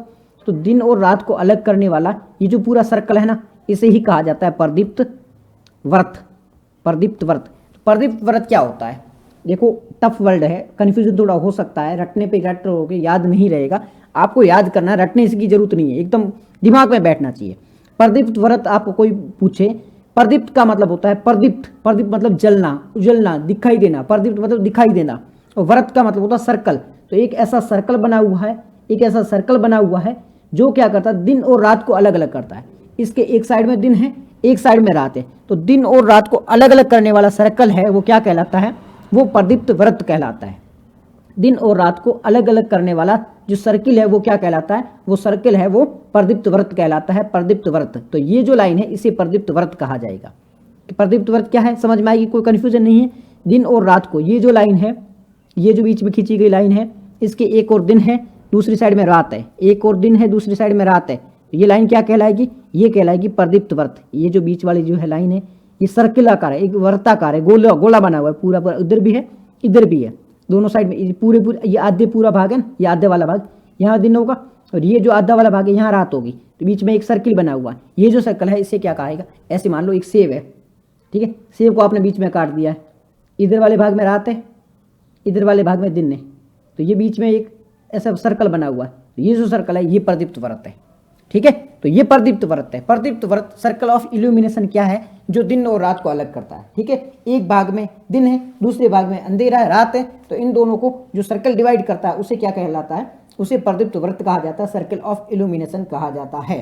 तो दिन और रात को अलग करने वाला ये जो पूरा सर्कल है ना, इसे ही कहा जाता है प्रदीप्त व्रत। प्रदीप्त व्रत, प्रदीप्त व्रत क्या होता है, देखो टफ वर्ड है, कन्फ्यूजन थोड़ा हो सकता है, रटने पे रट रहोगे याद नहीं रहेगा, आपको याद करना है, रटने की जरूरत नहीं है, एकदम दिमाग में बैठना चाहिए। प्रदीप्त व्रत आपको कोई पूछे, प्रदीप्त का मतलब होता है प्रदीप्त, प्रदीप्त मतलब जलना, उजलना, दिखाई देना, प्रदीप्त मतलब दिखाई देना, और व्रत का मतलब होता है सर्कल। तो एक ऐसा सर्कल बना हुआ है, एक ऐसा सर्कल बना हुआ है जो क्या करता है, दिन और रात को अलग अलग करता है। इसके एक साइड में दिन है एक साइड में रात है, तो दिन और रात को अलग अलग करने वाला सर्कल है वो क्या कहलाता है, वो प्रदीप्त व्रत कहलाता है। दिन और रात को अलग अलग करने वाला जो सर्किल है वो क्या कहलाता है, वो सर्किल है वो प्रदीप्त व्रत कहलाता है, प्रदीप्त व्रत। तो ये जो लाइन है इसे प्रदीप्त व्रत कहा जाएगा। प्रदीप्त व्रत क्या है, समझ में आएगी, कोई कन्फ्यूजन नहीं है। दिन और रात को, ये जो लाइन है, ये जो बीच में खींची गई लाइन है, इसके एक और दिन है दूसरी साइड में रात है, एक और दिन है दूसरी साइड में रात है, ये लाइन क्या कहलाएगी, ये कहलाएगी प्रदीप्त व्रत। ये जो बीच वाली जो है लाइन है, ये सर्किल आकार है, एक वर्ताकार है, गोला गोला बना हुआ है, पूरा पूरा उधर भी है इधर भी है, दोनों साइड में पूरे पूरे, ये आधे पूरा भाग है ना, ये आधे वाला भाग यहाँ दिन होगा, और ये जो आधा वाला भाग है यहाँ रात होगी, तो बीच में एक सर्किल बना हुआ है। ये जो सर्कल है इसे क्या कहेगा, ऐसे मान लो एक सेब है, ठीक है, सेब को आपने बीच में काट दिया है, इधर वाले भाग में रात है इधर वाले भाग में दिन है, तो ये बीच में एक ऐसा सर्कल बना हुआ है, तो ये जो सर्कल है ये प्रदीप्त व्रत है, ठीक है। तो ये प्रदीप्त व्रत है। प्रदीप्त व्रत सर्कल ऑफ इल्यूमिनेशन क्या है, जो दिन और रात को अलग करता है, ठीक है। एक भाग में दिन है दूसरे भाग में अंधेरा है, रात है, तो इन दोनों को जो सर्कल डिवाइड करता है उसे क्या कहलाता है, उसे प्रदीप्त व्रत कहा जाता है, सर्कल ऑफ इल्यूमिनेशन कहा जाता है।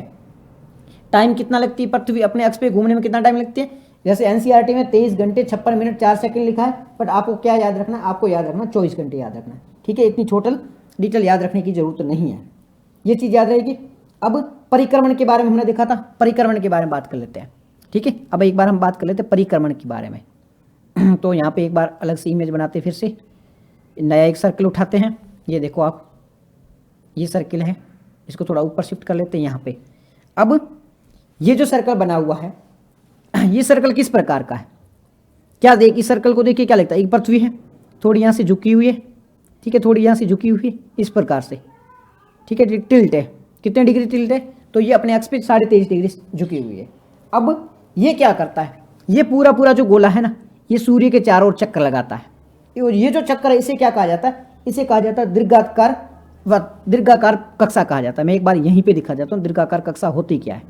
टाइम कितना लगती है पृथ्वी अपने अक्ष पे घूमने में, कितना टाइम लगती है, जैसे एनसीईआरटी में 23 घंटे 56 मिनट 4 सेकंड लिखा है, बट आपको क्या याद रखना है, आपको याद रखना 24 घंटे याद रखना है, ठीक है। इतनी टोटल डिटेल याद रखने की जरूरत नहीं है, ये चीज़ याद रहेगी। अब परिक्रमण के बारे में हमने देखा था, परिक्रमण के बारे में बात कर लेते हैं, ठीक है। अब एक बार हम बात कर लेते हैं परिक्रमण के बारे में। तो यहाँ पे एक बार अलग से इमेज बनाते हैं, फिर से नया एक सर्कल उठाते हैं, ये देखो आप, ये सर्कल है, इसको थोड़ा ऊपर शिफ्ट कर लेते हैं यहाँ पे। अब ये जो सर्कल बना हुआ है, ये सर्कल किस प्रकार का है, क्या देख, इस सर्कल को देखिए क्या लगता है, एक पृथ्वी है थोड़ी यहाँ से झुकी हुई है, ठीक है, थोड़ी यहाँ से झुकी हुई है इस प्रकार से, ठीक है, टिल्ट है, कितने डिग्री टिल्ट है, तो ये अपने अक्ष पे 23.5 डिग्री झुकी हुई है। अब ये क्या करता है, ये पूरा पूरा जो गोला है ना, ये सूर्य के चारों ओर चक्कर लगाता है। ये जो चक्कर है इसे क्या कहा जाता है? इसे कहा जाता है दीर्घाकार कक्षा कहा जाता है। मैं एक बार यहीं पे दिखा जाता हूँ दीर्घाकार कक्षा होती क्या है।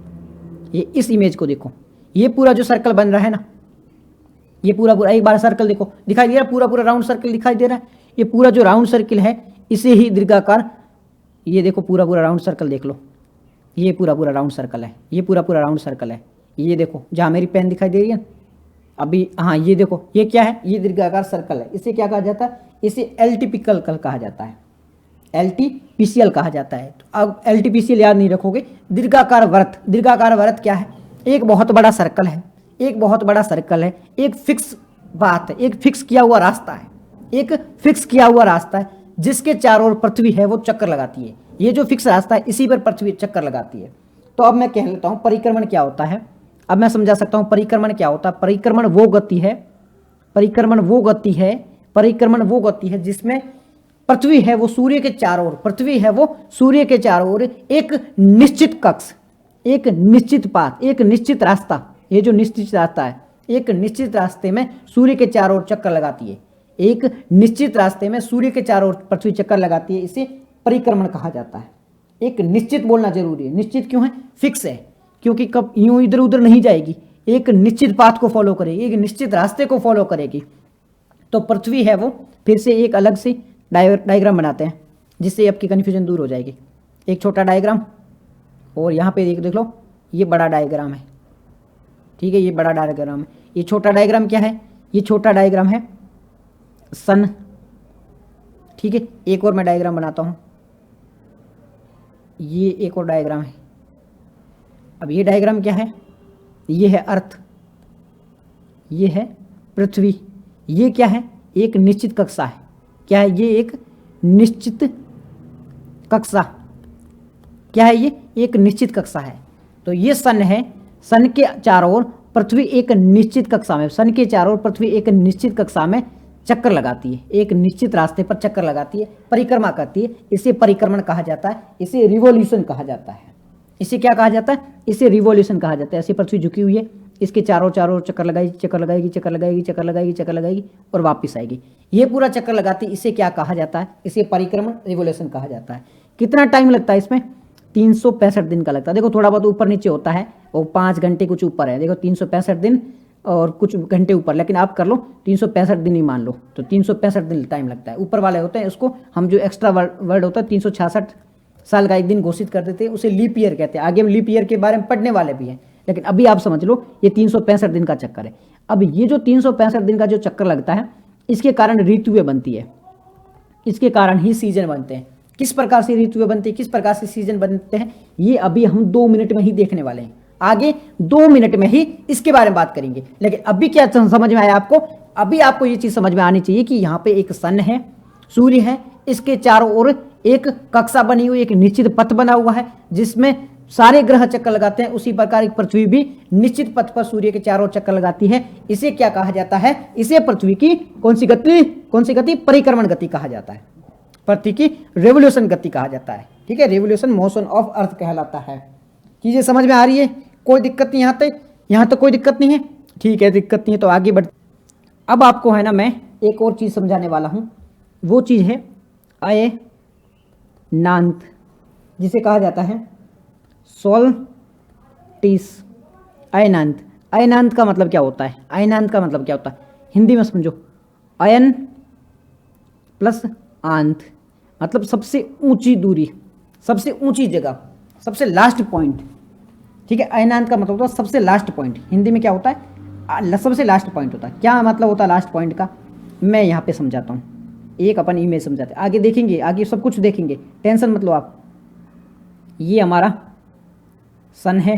ये इस इमेज को देखो, ये पूरा जो सर्कल बन रहा है ना, ये पूरा एक बार सर्कल देखो, दिखाई दे रहा है, पूरा राउंड सर्कल दिखाई दे रहा है। ये पूरा जो राउंड सर्कल है इसे ही दीर्घाकार, ये देखो पूरा राउंड सर्कल देख लो, ये पूरा राउंड सर्कल है, ये पूरा राउंड सर्कल है। ये देखो जहाँ मेरी पेन दिखाई दे रही है अभी, हाँ ये देखो ये क्या है, ये दीर्घाकार सर्कल है। इसे क्या कहा जाता है? इसे एल्टिपिकल कहा जाता है, एल्टीपीसीएल कहा जाता है। तो अब एल्टीपीसीएल याद नहीं रखोगे, दीर्घाकार वृत्त क्या है? एक बहुत बड़ा सर्कल है, एक फिक्स बात है, एक फिक्स किया हुआ रास्ता है, जिसके चारों ओर पृथ्वी है वो चक्कर लगाती है। ये जो फिक्स रास्ता है इसी पर पृथ्वी चक्कर लगाती है। तो अब मैं कह लेता हूं परिक्रमण क्या होता है। अब मैं समझा सकता हूं परिक्रमण क्या होता है। परिक्रमण वो गति है जिसमें पृथ्वी है वो सूर्य के चारों ओर एक निश्चित कक्ष, एक निश्चित पाथ, एक निश्चित रास्ता, ये जो निश्चित रास्ता है, एक निश्चित रास्ते में सूर्य के चारों ओर चक्कर लगाती है। एक निश्चित रास्ते में सूर्य के चारों ओर पृथ्वी चक्कर लगाती है, इसे परिक्रमण कहा जाता है। एक निश्चित बोलना जरूरी है। निश्चित क्यों है? फिक्स है, क्योंकि कब यूं इधर उधर नहीं जाएगी, एक निश्चित पाथ को फॉलो करेगी, एक निश्चित रास्ते को फॉलो करेगी। तो पृथ्वी है वो, फिर से एक अलग से डायग्राम बनाते हैं जिससे आपकी कन्फ्यूजन दूर हो जाएगी। एक छोटा डायग्राम और यहाँ पे देख लो, ये बड़ा डायग्राम है, ठीक है, ये बड़ा डायग्राम है। ये छोटा डायग्राम क्या है? ये छोटा डायग्राम है सन, ठीक है। एक और मैं डायग्राम बनाता हूँ, ये एक और डायग्राम है। अब ये डायग्राम क्या है? ये है अर्थ, ये है पृथ्वी, ये क्या है? एक निश्चित कक्षा है। क्या है ये? एक निश्चित कक्षा। क्या है ये? एक निश्चित कक्षा है। तो ये सन है, सन के चारों ओर पृथ्वी एक निश्चित कक्षा में, सन के चारों ओर पृथ्वी एक निश्चित कक्षा में चक्कर लगाती है, एक निश्चित रास्ते पर चक्कर लगाती है, परिक्रमा करती है। इसे परिक्रमण कहा जाता है, इसे रिवॉल्यूशन कहा जाता है। इसे क्या कहा जाता है? इसे रिवॉल्यूशन कहा जाता है। ऐसी पृथ्वी झुकी हुई है, इसके चारों चक्कर लगाएगी और वापस आएगी। ये पूरा चक्कर लगाती है, इसे क्या कहा जाता है? इसे परिक्रमण, रिवॉल्यूशन कहा जाता है। कितना टाइम लगता है इसमें? 365 दिन का लगता है। देखो थोड़ा बहुत ऊपर नीचे होता है, वो 5 घंटे कुछ ऊपर है। देखो 365 दिन और कुछ घंटे ऊपर, लेकिन आप कर लो 365 दिन ही मान लो, तो 365 दिन टाइम लगता है। ऊपर वाले होते हैं, उसको हम जो एक्स्ट्रा वर्ड होता है 366 साल का एक दिन घोषित कर देते हैं, उसे लीप ईयर कहते हैं। आगे हम लीप ईयर के बारे में पढ़ने वाले भी हैं, लेकिन अभी आप समझ लो ये 365 दिन का चक्कर है। अब ये जो 365 दिन का जो चक्कर लगता है, इसके कारण ऋतुएं बनती है, इसके कारण ही सीजन बनते हैं। किस प्रकार से ऋतुएं बनती है, किस प्रकार से सीजन बनते हैं, ये अभी हम 2 मिनट में ही देखने वाले हैं। आगे 2 मिनट में ही इसके बारे में बात करेंगे। लेकिन अभी क्या समझ में आया आपको? अभी आपको ये चीज समझ में आनी चाहिए कि यहाँ पे एक सन है, सूर्य है, इसके चारों ओर एक कक्षा बनी हुई, एक निश्चित पथ बना हुआ है जिसमें सारे ग्रह चक्कर लगाते हैं। उसी प्रकार एक पृथ्वी भी निश्चित पथ पर सूर्य के चारों ओर चक्कर लगाती है। इसे क्या कहा जाता है? इसे पृथ्वी की कौन सी गति? परिक्रमण गति कहा जाता है। पृथ्वी की रेवोल्यूशन गति कहा जाता है, ठीक है। रेवोल्यूशन मोशन ऑफ अर्थ कहलाता है। चीजें समझ में आ रही है? कोई दिक्कत नहीं? यहाँ तक कोई दिक्कत नहीं है? ठीक है, दिक्कत नहीं है तो आगे बढ़। अब आपको है ना मैं एक और चीज समझाने वाला हूं, वो चीज है अयनांत, जिसे कहा जाता है सोल्स्टिस। अयनांत का मतलब क्या होता है? अयनांत का मतलब क्या होता है? हिंदी में समझो, अयन प्लस आंत मतलब सबसे ऊंची दूरी, सबसे ऊंची जगह, सबसे लास्ट पॉइंट, ठीक है। अयनांत का मतलब होता है सबसे लास्ट पॉइंट। हिंदी में क्या होता है? सबसे लास्ट पॉइंट होता है। क्या मतलब होता है लास्ट पॉइंट का? मैं यहाँ पे समझाता हूँ, एक अपन इमेज समझाते हैं, आगे देखेंगे, आगे सब कुछ देखेंगे, टेंशन मत लो आप। ये हमारा सन है,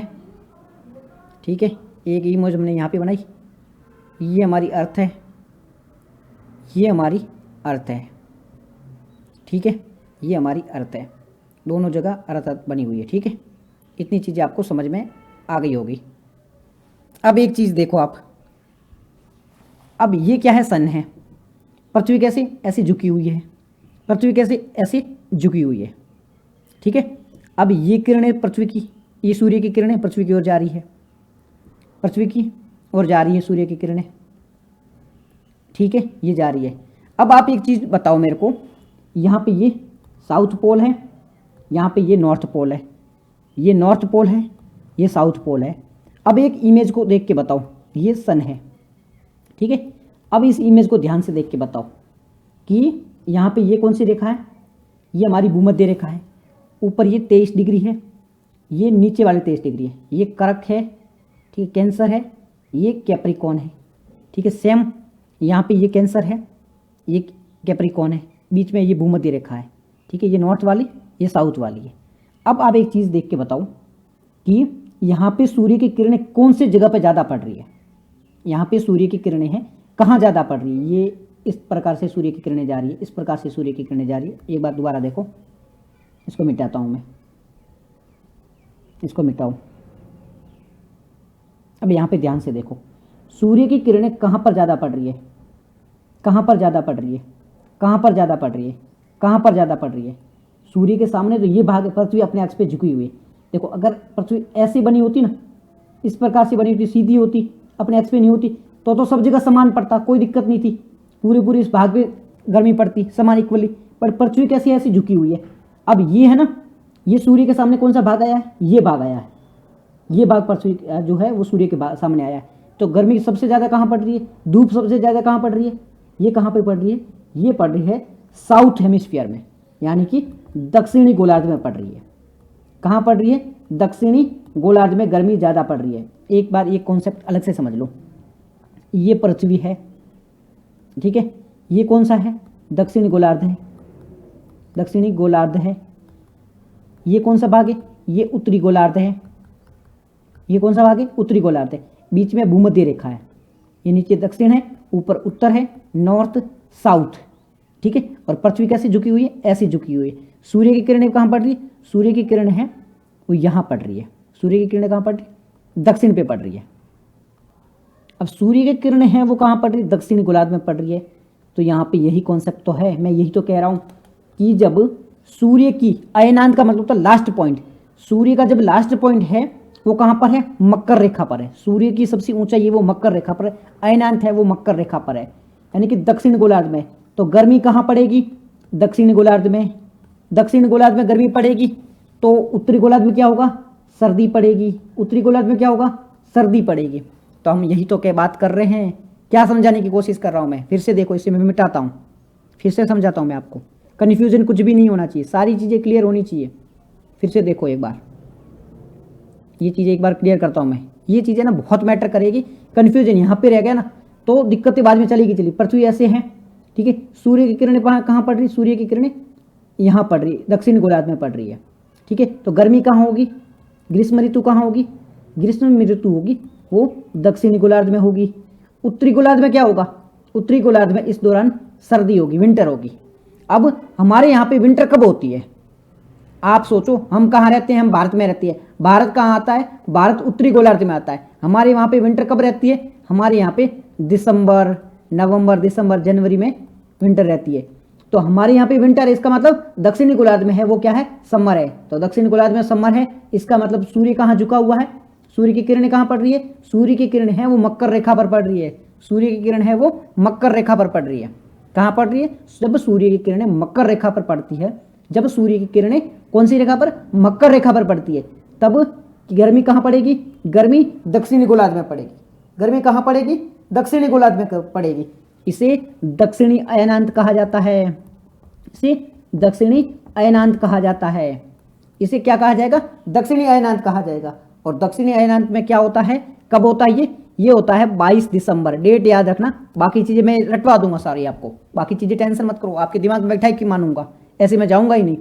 ठीक है, एक इमेज हमने यहाँ पे बनाई। ये हमारी अर्थ है, ये हमारी अर्थ है, ठीक है, ये हमारी अर्थ है। दोनों जगह अर्थ बनी हुई है, ठीक है। इतनी चीज़ें आपको समझ में आ गई होगी। अब एक चीज़ देखो आप, अब ये क्या है? सन है। पृथ्वी कैसे ऐसी झुकी हुई है, पृथ्वी कैसे ऐसी झुकी हुई है, ठीक है। अब ये किरणें पृथ्वी की, ये सूर्य की किरणें पृथ्वी की ओर जा रही है, पृथ्वी की ओर जा रही है सूर्य की किरणें, ठीक है, ये जा रही है। अब आप एक चीज़ बताओ मेरे को, यहाँ पे ये साउथ पोल है, यहाँ पे ये नॉर्थ पोल है, ये नॉर्थ पोल है, ये साउथ पोल है। अब एक इमेज को देख के बताओ, ये सन है, ठीक है। अब इस इमेज को ध्यान से देख के बताओ कि यहाँ पे ये कौन सी रेखा है, ये हमारी भूमध्य रेखा है, ऊपर ये 23 डिग्री है, ये नीचे वाले 23 डिग्री है, ये कर्क है, ठीक है, कैंसर है, ये कैप्रिकॉन है, ठीक है। सेम यहाँ पे ये कैंसर है, ये कैप्रिकॉन है, बीच में ये भूमध्य रेखा है, ठीक है, ये नॉर्थ वाली, ये साउथ वाली है। अब आप एक चीज़ देख के बताओ कि यहाँ पे सूर्य की किरणें कौन सी जगह पे ज़्यादा पड़ रही है, यहाँ पे सूर्य की किरणें हैं कहाँ ज़्यादा पड़ रही है। ये इस प्रकार से सूर्य की किरणें जा रही है, इस प्रकार से सूर्य की किरणें जा रही है। एक बार दोबारा देखो, इसको मिटाता हूँ मैं, इसको मिटाओ। अब यहाँ पे ध्यान से देखो, सूर्य की किरणें कहाँ पर ज़्यादा पड़ रही है, कहाँ पर ज़्यादा पड़ रही है, कहाँ पर ज़्यादा पड़ रही है, कहाँ पर ज़्यादा पड़ रही है। सूर्य के सामने तो ये भाग पृथ्वी अपने अक्ष पे झुकी हुई है। देखो, अगर पृथ्वी ऐसी बनी होती ना, इस प्रकार से बनी होती, सीधी होती, अपने अक्ष पे नहीं होती, तो सब जगह समान पड़ता, कोई दिक्कत नहीं थी, पूरे इस भाग पे गर्मी पड़ती समान इक्वली। पर पृथ्वी कैसी ऐसी झुकी हुई है। अब ये है ना, ये सूर्य के सामने कौन सा भाग आया है, ये भाग आया है, ये भाग पृथ्वी जो है वो सूर्य के सामने आया है। तो गर्मी सबसे ज़्यादा कहाँ पड़ रही है, धूप सबसे ज़्यादा कहाँ पड़ रही है, ये कहाँ पे पड़ रही है, ये पड़ रही है साउथ हेमिस्फीयर में, यानी कि दक्षिणी गोलार्ध में पड़ रही है। कहाँ पड़ रही है, दक्षिणी गोलार्ध में गर्मी ज़्यादा पड़ रही है। एक बार ये कॉन्सेप्ट अलग से समझ लो, ये पृथ्वी है, ठीक है, ये कौन सा है, दक्षिणी गोलार्ध है, दक्षिणी गोलार्ध है। ये कौन सा भाग है, ये उत्तरी गोलार्ध है, ये कौन सा भाग है, उत्तरी गोलार्ध है। बीच में भूमध्य रेखा है, ये नीचे दक्षिण है, ऊपर उत्तर है, नॉर्थ साउथ, ठीक है। और पृथ्वी कैसे झुकी हुई है, ऐसी झुकी हुई है। सूर्य की किरणें कहाँ पड़ रही है, सूर्य की किरणें हैं वो यहाँ पड़ रही है, सूर्य की किरणें कहाँ पड़ रही है, दक्षिण पे पड़ रही है। अब सूर्य की किरणें हैं वो कहाँ पड़ रही है, दक्षिणी गोलार्ध में पड़ रही है। तो यहाँ पे यही कॉन्सेप्ट तो है, मैं यही तो कह रहा हूँ कि जब सूर्य की अयनांत का मतलब तो लास्ट पॉइंट, सूर्य का जब लास्ट पॉइंट है वो कहाँ पर है, मकर रेखा पर है। सूर्य की सबसे ऊंचाई है वो मकर रेखा पर है, अयनांत है वो मकर रेखा पर है, यानी कि दक्षिण गोलार्ध में। तो गर्मी कहाँ पड़ेगी, दक्षिण गोलार्ध में। दक्षिण गोलार्ध में गर्मी पड़ेगी तो उत्तरी गोलार्ध में क्या होगा, सर्दी पड़ेगी। उत्तरी गोलार्ध में क्या होगा, सर्दी पड़ेगी। तो हम यही तो क्या बात कर रहे हैं, क्या समझाने की कोशिश कर रहा हूँ मैं। फिर से देखो, इसे मैं मिटाता हूँ, फिर से समझाता हूँ मैं आपको। कन्फ्यूजन कुछ भी नहीं होना चाहिए, सारी चीज़ें क्लियर होनी चाहिए। फिर से देखो एक बार, ये चीज़ें एक बार क्लियर करता हूँ मैं। ये चीज़ें ना बहुत मैटर करेगी, कन्फ्यूजन यहाँ पे रह गया ना तो दिक्कतें बाद में चलेगी। चलिए, पृथ्वी ऐसे है, ठीक है, सूर्य की किरणें कहाँ पड़ रही, सूर्य की किरणें यहाँ पड़ रही, दक्षिण गोलार्ध में पड़ रही है, ठीक है। तो गर्मी कहाँ होगी, ग्रीष्म ऋतु कहाँ होगी, ग्रीष्म ऋतु होगी वो दक्षिणी गोलार्ध में होगी। उत्तरी गोलार्ध में क्या होगा, उत्तरी गोलार्ध में इस दौरान सर्दी होगी, विंटर होगी। अब हमारे यहाँ पे विंटर कब होती है, आप सोचो, हम कहाँ रहते हैं, हम भारत में रहते हैं। भारत कहाँ आता है, भारत उत्तरी गोलार्ध में आता है। हमारे वहाँ पे विंटर कब रहती है, हमारे यहाँ पे दिसंबर, नवंबर, दिसंबर, जनवरी में विंटर रहती है। तो हमारे यहाँ पे विंटर है, इसका मतलब दक्षिणी गोलार्ध में है वो क्या है, समर है। तो दक्षिणी गोलार्ध में समर है, इसका मतलब सूर्य कहाँ झुका हुआ है, सूर्य की किरणें कहाँ पड़ रही है, सूर्य की किरणें है वो मकर रेखा पर पड़ रही है। सूर्य की किरण है वो मकर रेखा पर पड़ रही है। कहाँ पड़ रही है, जब सूर्य की किरणें मकर रेखा पर पड़ती है, जब सूर्य की किरणें कौन सी रेखा पर, मकर रेखा पर पड़ती है, तब गर्मी कहाँ पड़ेगी, गर्मी दक्षिणी गोलार्ध में पड़ेगी। गर्मी कहाँ पड़ेगी, दक्षिणी गोलार्ध में पड़ेगी। इसे दक्षिणी अयनांत कहा जाता है, इसे दक्षिणी अयनांत कहा जाता है। इसे क्या कहा जाएगा, दक्षिणी अयनांत कहा जाएगा। और दक्षिणी अयनांत में क्या होता है, कब होता है ये होता है 22 दिसंबर। डेट याद रखना, बाकी चीज़ें मैं रटवा दूंगा सारी आपको, बाकी चीज़ें टेंशन मत करो, आपके दिमाग में बैठा है कि मानूंगा, ऐसे मैं जाऊंगा ही नहीं।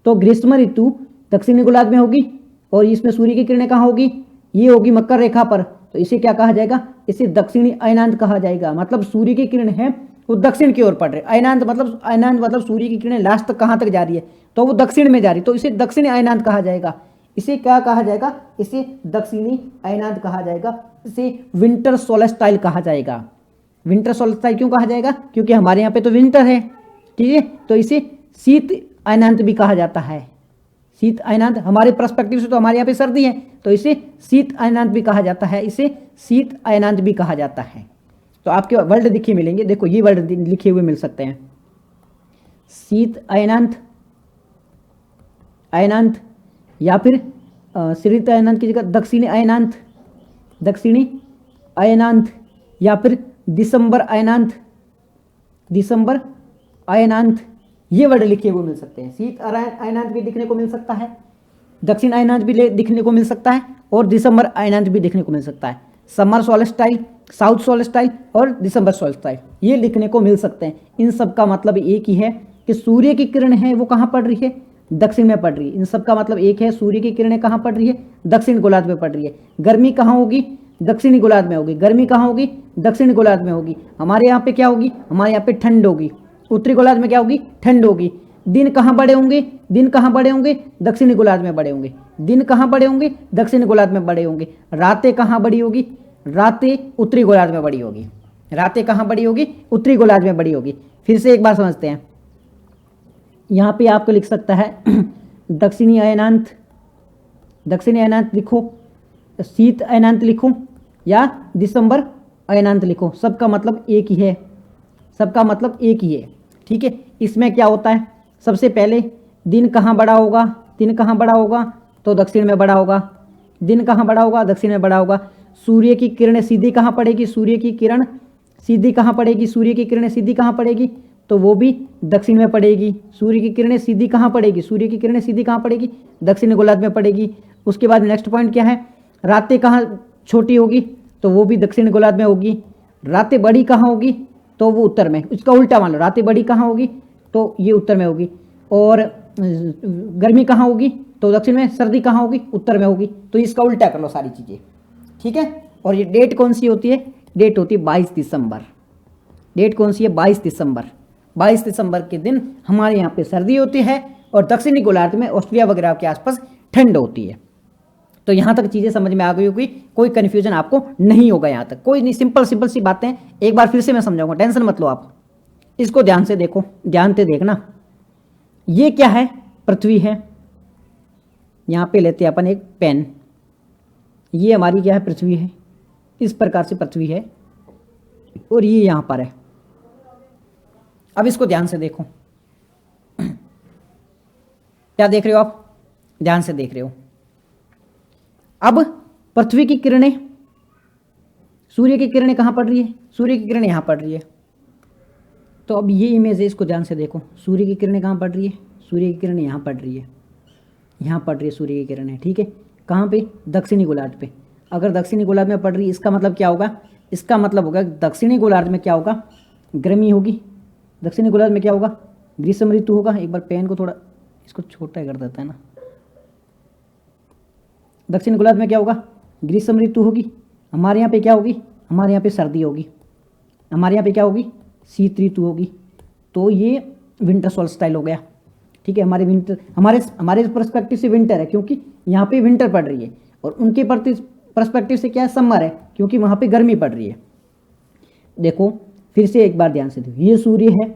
तो ग्रीष्म ऋतु दक्षिणी गोलार्ध में होगी और इसमें सूर्य की किरणें कहाँ होगी, ये होगी मकर रेखा पर। तो इसे क्या कहा जाएगा, इसे दक्षिणी अयनांत कहा जाएगा। मतलब सूर्य की किरण है वो दक्षिण की ओर पड़ रही है। अयनांत मतलब सूर्य की किरणें लास्ट तक कहाँ तक जा रही है, तो वो दक्षिण में जा रही है, तो इसे दक्षिणी अयनांत कहा जाएगा। इसे क्या कहा जाएगा, इसे दक्षिणी अयनांत कहा जाएगा। इसे विंटर सोलेस्टाइल कहा जाएगा। विंटर सोलेस्टाइल क्यों कहा जाएगा, क्योंकि हमारे यहाँ पे तो विंटर है, ठीक है। तो इसे शीत अयनांत भी कहा जाता है। शीत अयनांत, हमारे पर्सपेक्टिव से तो हमारे यहाँ पे सर्दी है, तो इसे शीत अयनांत भी कहा जाता है, इसे शीत अयनांत भी कहा जाता है। तो आपके वर्ड लिखे मिलेंगे, देखो ये वर्ड लिखे हुए मिल सकते हैं, शीत अयनांत, अयनांत, या फिर शीत अयनांत की जगह दक्षिणी अयनांत, दक्षिणी अयनांत, या फिर दिसंबर अयनांत, दिसंबर अयनांत, ये वर्ड लिखे हुए मिल सकते हैं। शीत अयनांत भी दिखने को मिल सकता है, दक्षिण अयनांत भी दिखने को मिल सकता है, और दिसंबर अयनांत भी दिखने को मिल सकता है। समर सोलेस्टाइल, साउथ सोलेस्टाइल और दिसंबर सोलेस्टाइल ये लिखने को मिल सकते हैं। इन सब का मतलब एक ही है कि सूर्य की किरण है वो कहाँ पड़ रही है, दक्षिण में पड़ रही है। इन सब का मतलब एक है, सूर्य की किरणें कहाँ पड़ रही है, दक्षिण गोलार्ध में पड़ रही है। गर्मी कहाँ होगी, दक्षिणी गोलार्ध में होगी। गर्मी कहाँ होगी, दक्षिण गोलार्ध में होगी। हमारे यहाँ पे क्या होगी, हमारे यहाँ पे ठंड होगी। उत्तरी गोलार्ध में क्या होगी, ठंड होगी। दिन कहाँ बड़े होंगे, दिन कहाँ बड़े होंगे, दक्षिणी गोलार्ध में बड़े होंगे। दिन कहाँ बड़े होंगे, दक्षिणी गोलार्ध में बड़े होंगे। रातें कहाँ बड़ी होगी, रातें उत्तरी गोलार्ध में बड़ी होगी। रातें कहाँ बड़ी होगी, उत्तरी गोलार्ध में बड़ी होगी। फिर से एक बार समझते हैं, यहाँ पे आपको लिख सकता है दक्षिणी अयनांत, दक्षिणी अयनांत लिखो, शीत अयनांत लिखो, या दिसंबर अयनांत लिखो, सबका मतलब एक ही है, सबका मतलब एक ही है। ठीक है, इसमें क्या होता है, सबसे पहले दिन कहाँ बड़ा होगा, दिन कहाँ बड़ा होगा, तो दक्षिण में बड़ा होगा। दिन कहाँ बड़ा होगा, दक्षिण में बड़ा होगा। सूर्य की किरणें सीधी कहाँ पड़ेगी, सूर्य की किरण सीधी कहाँ पड़ेगी, सूर्य की किरणें सीधी कहाँ पड़ेगी, तो वो भी दक्षिण में पड़ेगी। सूर्य की किरणें सीधी कहाँ पड़ेगी, सूर्य की किरणें सीधी कहाँ पड़ेगी, दक्षिण गोलार्ध में पड़ेगी। उसके बाद नेक्स्ट पॉइंट क्या है, रातें कहाँ छोटी होगी, तो वो भी दक्षिण गोलार्ध में होगी। रातें बड़ी कहाँ होगी, तो वो उत्तर में। इसका उल्टा मान लो, रातें बड़ी कहाँ होगी, तो ये उत्तर में होगी। और गर्मी कहाँ होगी, तो दक्षिण में। सर्दी कहाँ होगी, उत्तर में होगी। तो इसका उल्टा कर लो सारी चीज़ें, ठीक है। और ये डेट कौन सी होती है, डेट होती है 22 दिसंबर। डेट कौन सी है, 22 दिसंबर। 22 दिसंबर के दिन हमारे यहाँ पे सर्दी होती है और दक्षिणी गोलार्ध में ऑस्ट्रेलिया वगैरह के आसपास ठंड होती है। तो यहाँ तक चीज़ें समझ में आ गई होगी, कोई कन्फ्यूजन आपको नहीं होगा यहाँ तक, कोई नहीं। सिंपल सिंपल सी बातें, एक बार फिर से मैं समझाऊंगा, टेंशन मत लो आप। इसको ध्यान से देखो, ध्यान से देखना। ये क्या है, पृथ्वी है। यहाँ पे लेते हैं अपन एक पेन, ये हमारी क्या है, पृथ्वी है। इस प्रकार से पृथ्वी है और ये यहाँ पर है। अब इसको ध्यान से देखो, क्या देख रहे हो आप, ध्यान से देख रहे हो। अब पृथ्वी की किरणें, सूर्य की किरणें कहाँ पड़ रही है, सूर्य की किरणें यहाँ पड़ रही है। तो अब ये इमेज है, इसको ध्यान से देखो। सूर्य की किरणें कहाँ पड़ रही है, सूर्य की किरणें यहाँ पड़ रही है, यहाँ पड़ रही है सूर्य की किरणें, ठीक है। कहाँ पे, दक्षिणी गोलार्ध पे। अगर दक्षिणी गोलार्ध में पड़ रही है, इसका मतलब क्या होगा, इसका मतलब होगा दक्षिणी गोलार्ध में क्या होगा, गर्मी होगी। दक्षिणी गोलार्ध में क्या होगा, ग्रीष्म ऋतु होगा। एक बार पेन को थोड़ा इसको छोटा कर देता है ना। दक्षिण गोलार्ध में क्या होगा, ग्रीष्म ऋतु होगी। हमारे यहाँ पे क्या होगी, हमारे यहाँ पे सर्दी होगी। हमारे यहाँ पे क्या होगी, शीत ऋतु होगी। तो ये विंटर सोल्स्टाइल हो गया, ठीक है। हमारे विंटर, हमारे पर्सपेक्टिव से विंटर है क्योंकि यहाँ पे विंटर पड़ रही है, और उनके पर्सपेक्टिव से क्या है, समर है क्योंकि वहाँ पे गर्मी पड़ रही है। देखो फिर से एक बार ध्यान से देखो, ये सूर्य है,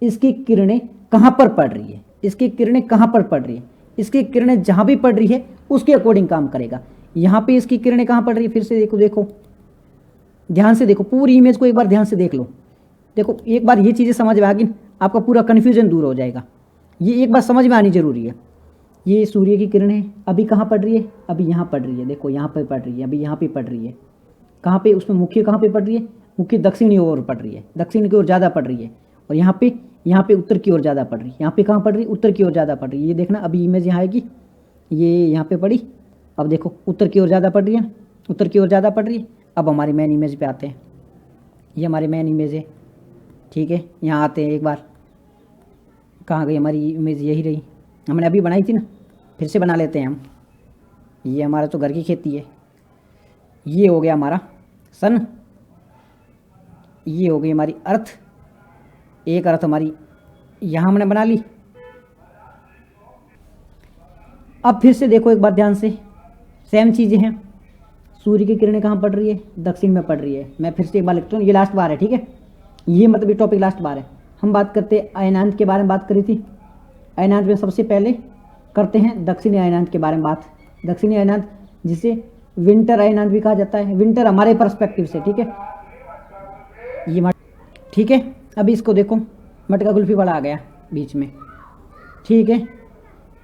इसकी किरणें कहाँ पर पड़ रही है, इसकी किरणें कहाँ पर पड़ रही है, इसकी किरणें जहाँ भी पड़ रही है उसके अकॉर्डिंग काम करेगा। यहाँ पे इसकी किरणें कहाँ पड़ रही है, फिर से देखो, देखो ध्यान से देखो, पूरी इमेज को एक बार ध्यान से देख लो। देखो एक बार ये चीज़ें समझ में आ गई, आपका पूरा कन्फ्यूजन दूर हो जाएगा। ये एक बार समझ में आनी जरूरी है। ये सूर्य की किरणें अभी कहाँ पड़ रही है, अभी यहाँ पड़ रही है। देखो यहाँ पे पड़ रही है, अभी यहाँ पे पड़ रही है। कहाँ पे, उसमें मुख्य कहाँ पे पड़ रही है, मुख्य दक्षिणी ओर पड़ रही है, दक्षिण की ओर ज़्यादा पड़ रही है। और यहाँ पे उत्तर की ओर ज़्यादा पड़ रही है। यहाँ पे कहाँ पड़ रही है, उत्तर की ओर ज़्यादा पड़ रही है। ये देखना, अभी इमेज यहाँ आएगी, ये यहाँ पे पड़ी। अब देखो उत्तर की ओर ज़्यादा पड़ रही है, उत्तर की ओर ज़्यादा पड़ रही है। अब हमारी मेन इमेज पे आते हैं, ये हमारी मेन इमेज है, ठीक है। यहाँ आते हैं एक बार, कहाँ गई हमारी इमेज, यही रही, हमने अभी बनाई थी ना, फिर से बना लेते हैं हम। ये हमारा तो घर की खेती है। ये हो गया हमारा सन, ये हो गई हमारी अर्थ। एक अर्थ हमारी यहाँ हमने बना ली। अब फिर से देखो एक बार ध्यान से, सेम चीज़ें हैं। सूर्य की किरणें कहाँ पड़ रही है, दक्षिण में पड़ रही है। मैं फिर से एक बार लिखता हूँ, ये लास्ट बार है, ठीक है। ये मतलब ये टॉपिक लास्ट बार है। हम बात करते हैं अयनांत के बारे में, बात करी थी। अयनांत में सबसे पहले करते हैं दक्षिणी अयनांत के बारे में बात। दक्षिणी अयनांत जिसे विंटर अयनांत भी कहा जाता है। विंटर हमारे पर्सपेक्टिव से, ठीक है। ये ठीक है। अभी इसको देखो, मटका कुल्फी वाला आ गया बीच में, ठीक है।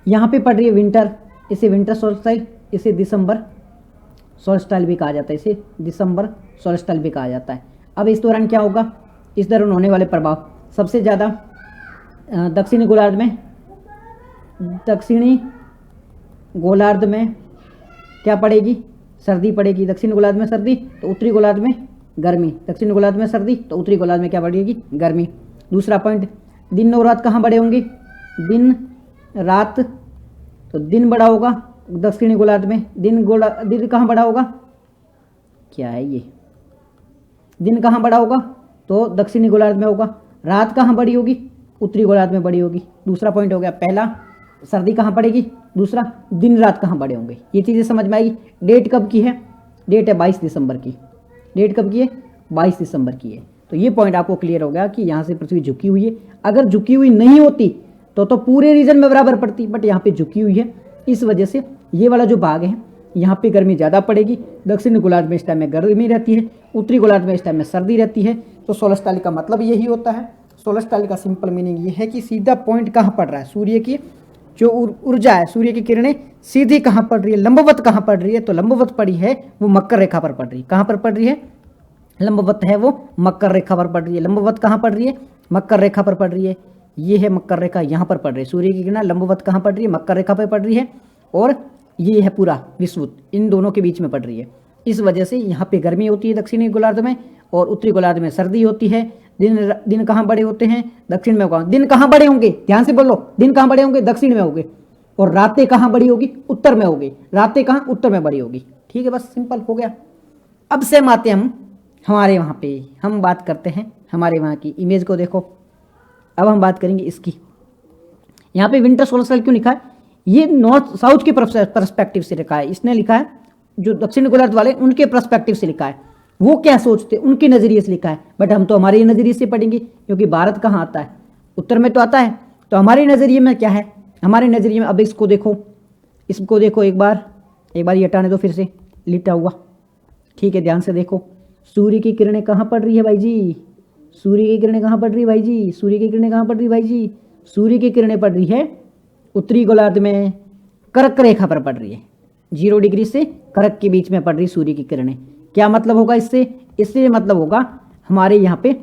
यहाँ पे पड़ रही है विंटर, इसे विंटर सोल्स्टाइल, इसे दिसंबर सोल्स्टाइल भी कहा जाता है, इसे दिसंबर सोल्स्टाइल भी कहा जाता है। अब इस दौरान क्या होगा, इस दौरान होने वाले प्रभाव सबसे ज़्यादा दक्षिणी गोलार्ध में क्या पड़ेगी, सर्दी पड़ेगी। दक्षिणी गोलार्ध में सर्दी तो उत्तरी गोलार्ध में गर्मी, दक्षिणी गोलार्ध में सर्दी तो उत्तरी गोलार्ध में क्या बढ़ेगी, गर्मी। दूसरा पॉइंट, दिन और रात कहाँ बड़े होंगे, दिन रात, तो दिन बड़ा होगा दक्षिणी गोलार्ध में, दिन कहाँ बड़ा होगा, क्या है ये, दिन कहाँ बड़ा होगा तो दक्षिणी गोलार्ध में होगा। रात कहाँ बड़ी होगी, उत्तरी गोलार्ध में बड़ी होगी। दूसरा पॉइंट हो गया, पहला सर्दी कहाँ पड़ेगी, दूसरा दिन रात कहाँ बड़े होंगे। ये चीज़ें समझ में आएगी। डेट कब की है, डेट है 22 दिसंबर की, डेट कब की है, 22 दिसंबर की है। तो ये पॉइंट आपको क्लियर हो गया कि यहाँ से पृथ्वी झुकी हुई है। अगर झुकी हुई नहीं होती तो पूरे रीजन में बराबर पड़ती, बट यहाँ पे झुकी हुई है, इस वजह से ये वाला जो भाग है यहाँ पे गर्मी ज़्यादा पड़ेगी। दक्षिणी गोलार्ध में इस टाइम में गर्मी रहती है, उत्तरी गोलार्ध में इस टाइम में सर्दी रहती है। तो सोलस्टाइल का मतलब यही होता है। सोलस्टाइल का सिंपल मीनिंग ये है कि सीधा पॉइंट कहाँ पड़ रहा है, सूर्य की जो ऊर्जा है, सूर्य की किरणें सीधी कहाँ पड़ रही है, लंबवत कहाँ पड़ रही है। तो लंबवत पड़ी है वो मकर रेखा पर पड़ रही है। कहाँ पर पड़ रही है, लंबवत है वो मकर रेखा पर पड़ रही है। लंबवत कहाँ पड़ रही है, मकर रेखा पर पड़ रही है। ये है मकर रेखा, यहाँ पर पड़ रही है। सूर्य की किरण लंबवत कहाँ पड़ रही है, मकर रेखा पर पड़ रही है। और ये है पूरा विषुवत, इन दोनों के बीच में पड़ रही है। इस वजह से यहाँ पे गर्मी होती है दक्षिणी गोलार्ध में, और उत्तरी गोलार्ध में सर्दी होती है। दिन कहाँ बड़े होते हैं, दक्षिण में होगा। दिन कहाँ बड़े होंगे, ध्यान से बोलो, दिन कहाँ बड़े होंगे, दक्षिण में होंगे। और रातें कहाँ बड़ी होगी, उत्तर में होगी। रातें कहाँ, उत्तर में बड़ी होगी। ठीक है, बस सिंपल हो गया। अब से हम आते हैं हम हमारे वहाँ पे, हम बात करते हैं हमारे वहाँ की इमेज को देखो। अब हम बात करेंगे इसकी। यहाँ पे विंटर सोल्स्टाइल क्यों लिखा है, ये नॉर्थ साउथ के पर्सपेक्टिव से लिखा है। इसने लिखा है जो दक्षिण गोलार्ध वाले उनके पर्सपेक्टिव से लिखा है, वो क्या सोचते उनके नज़रिए से लिखा है। बट हम तो हमारे नज़रिए से पढ़ेंगे, क्योंकि भारत कहाँ आता है, उत्तर में तो आता है। तो हमारे नज़रिए में क्या है, हमारे नज़रिए में अब इसको देखो, इसको देखो एक बार ये हटाने दो फिर से लिटा हुआ। ठीक है, ध्यान से देखो, सूर्य की किरणें कहाँ पड़ रही है भाई जी, सूर्य की किरणें कहाँ पड़ रही है भाई जी, सूर्य की किरणें कहाँ पड़ रही है भाई जी, सूर्य की किरणें पड़ रही है उत्तरी गोलार्ध में, कर्क रेखा पर पड़ रही है। 0 डिग्री से कर्क के बीच में पड़ रही सूर्य की किरणें। क्या मतलब होगा इससे मतलब होगा हमारे यहाँ पे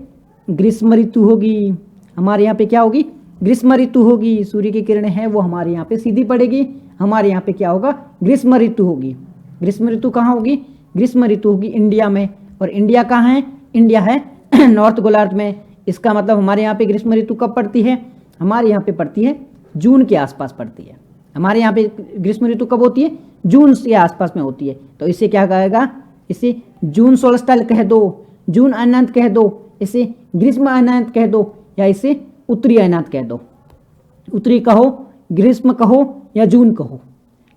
ग्रीष्म ऋतु होगी। हमारे यहाँ पे क्या होगी, ग्रीष्म ऋतु होगी। सूर्य की किरणें हैं वो हमारे यहाँ पे सीधी पड़ेगी। हमारे यहाँ पे क्या होगा, ग्रीष्म ऋतु होगी। ग्रीष्म ऋतु कहाँ होगी, ग्रीष्म ऋतु होगी इंडिया में। और इंडिया कहाँ है, इंडिया है नॉर्थ गोलार्ध में। इसका मतलब हमारे यहाँ पे ग्रीष्म ऋतु कब पड़ती है, हमारे यहाँ पे पड़ती है जून के आसपास पड़ती है। हमारे यहाँ पे ग्रीष्म ऋतु कब होती है, जून के आसपास में होती है। तो इसे क्या कहेगा, इसे जून सोल्स्टाइल कह दो, जून अयनांत कह दो, इसे ग्रीष्म अयनांत कह दो, या इसे उत्तरी अयनांत कह दो। उत्तरी कहो, ग्रीष्म कहो या जून कहो,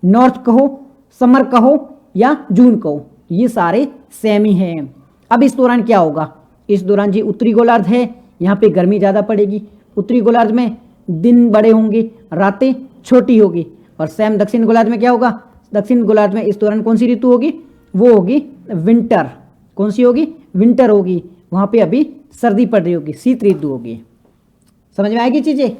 नॉर्थ कहो, समर कहो या जून कहो, ये सारे सेम ही हैं। अब इस दौरान क्या होगा, इस दौरान जी उत्तरी गोलार्ध है, यहाँ पे गर्मी ज़्यादा पड़ेगी। उत्तरी गोलार्ध में दिन बड़े होंगे, रातें छोटी होगी। और सेम दक्षिण गोलार्ध में क्या होगा, दक्षिण गोलार्ध में इस दौरान कौन सी ऋतु होगी, वो होगी विंटर। कौन सी होगी, विंटर होगी। वहाँ पे अभी सर्दी पड़ रही होगी, शीत ऋतु होगी। समझ में आएगी चीज़ें।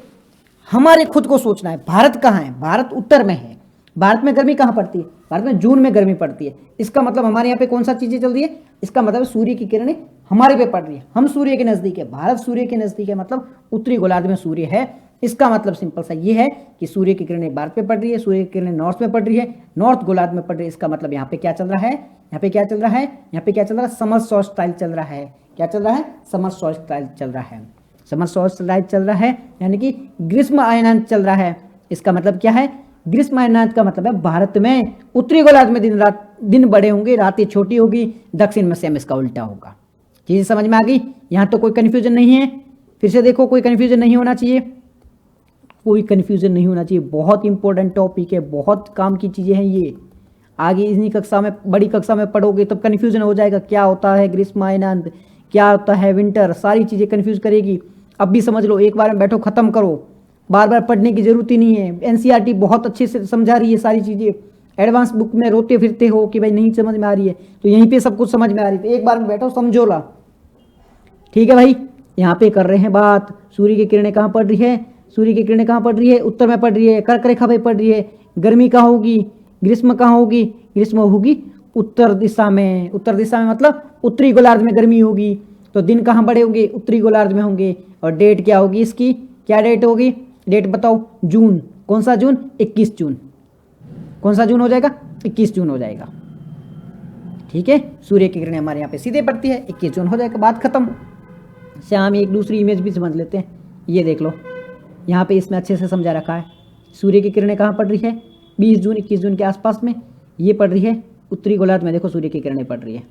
हमारे खुद को सोचना है, भारत कहाँ है, भारत उत्तर में है। भारत में गर्मी कहाँ पड़ती है, भारत में जून में गर्मी पड़ती है। इसका मतलब हमारे यहाँ पे कौन सा चीज़ें चल रही है, इसका मतलब सूर्य की किरणें हमारे पे पड़ रही है, हम सूर्य के नज़दीक है, भारत सूर्य के नज़दीक है, मतलब उत्तरी गोलार्ध में सूर्य है। इसका मतलब सिंपल सा ये है कि सूर्य की किरणें भारत पे पड़ रही है, सूर्य की किरणें नॉर्थ में पड़ रही है, नॉर्थ गोलार्ध में पड़ रही है। इसका मतलब यहाँ पे क्या चल रहा है, यहाँ पे क्या चल रहा है, यहाँ पे क्या चल रहा है, समर सोल्स्टाइल चल रहा है। क्या चल रहा है, समर सोल्स्टाइल चल रहा है, समर सोल्स्टाइल चल रहा है, यानी कि ग्रीष्म अयनांत चल रहा है। इसका मतलब क्या है, ग्रीष्म अयनांत का मतलब है भारत में उत्तरी गोलार्ध में दिन बड़े होंगे, रातें छोटी होगी। दक्षिण में सेम इसका उल्टा होगा। चीज़ समझ में आ गई, यहाँ तो कोई कन्फ्यूजन नहीं है। फिर से देखो, कोई कन्फ्यूजन नहीं होना चाहिए, कोई कन्फ्यूजन नहीं होना चाहिए। बहुत इंपॉर्टेंट टॉपिक है, बहुत काम की चीज़ें हैं ये। आगे इन्हीं कक्षा में, बड़ी कक्षा में पढ़ोगे तब कन्फ्यूजन हो जाएगा, क्या होता है ग्रीष्म अयनांत, क्या होता है विंटर, सारी चीज़ें कन्फ्यूज करेगी। अब भी समझ लो, एक बार में बैठो ख़त्म करो, बार बार पढ़ने की जरूरत ही नहीं है। एनसीईआरटी बहुत अच्छे से समझा रही है सारी चीज़ें। एडवांस बुक में रोते फिरते हो कि भाई नहीं समझ में आ रही है, तो यहीं पे सब कुछ समझ में आ रही है। तो एक बार में बैठो, समझो ला। ठीक। ठीक है भाई, यहाँ पे कर रहे हैं बात, सूर्य की किरणें कहाँ पड़ रही है, सूर्य की किरणें कहाँ पड़ रही है, उत्तर में पड़ रही है, कर्क रेखा पे पड़ रही है। गर्मी कहाँ होगी, ग्रीष्म कहाँ होगी, ग्रीष्म होगी उत्तर दिशा में। उत्तर दिशा में मतलब उत्तरी गोलार्ध में गर्मी होगी, तो दिन कहाँ बड़े होंगे, उत्तरी गोलार्ध में होंगे। और डेट क्या होगी इसकी, क्या डेट होगी, डेट बताओ, जून। कौन सा जून, 21 जून। कौन सा जून हो जाएगा, 21 जून हो जाएगा। ठीक है, सूर्य की किरणें हमारे यहाँ पे सीधे पड़ती है, 21 जून हो जाएगा, बात खत्म। से हम एक दूसरी इमेज भी समझ लेते हैं। ये देख लो, यहाँ पे इसमें अच्छे से समझा रखा है। सूर्य की किरणें कहाँ पड़ रही है, 20 जून 21 जून के आसपास में ये पड़ रही है उत्तरी गोलार्ध में। देखो सूर्य की किरणें पड़ रही है,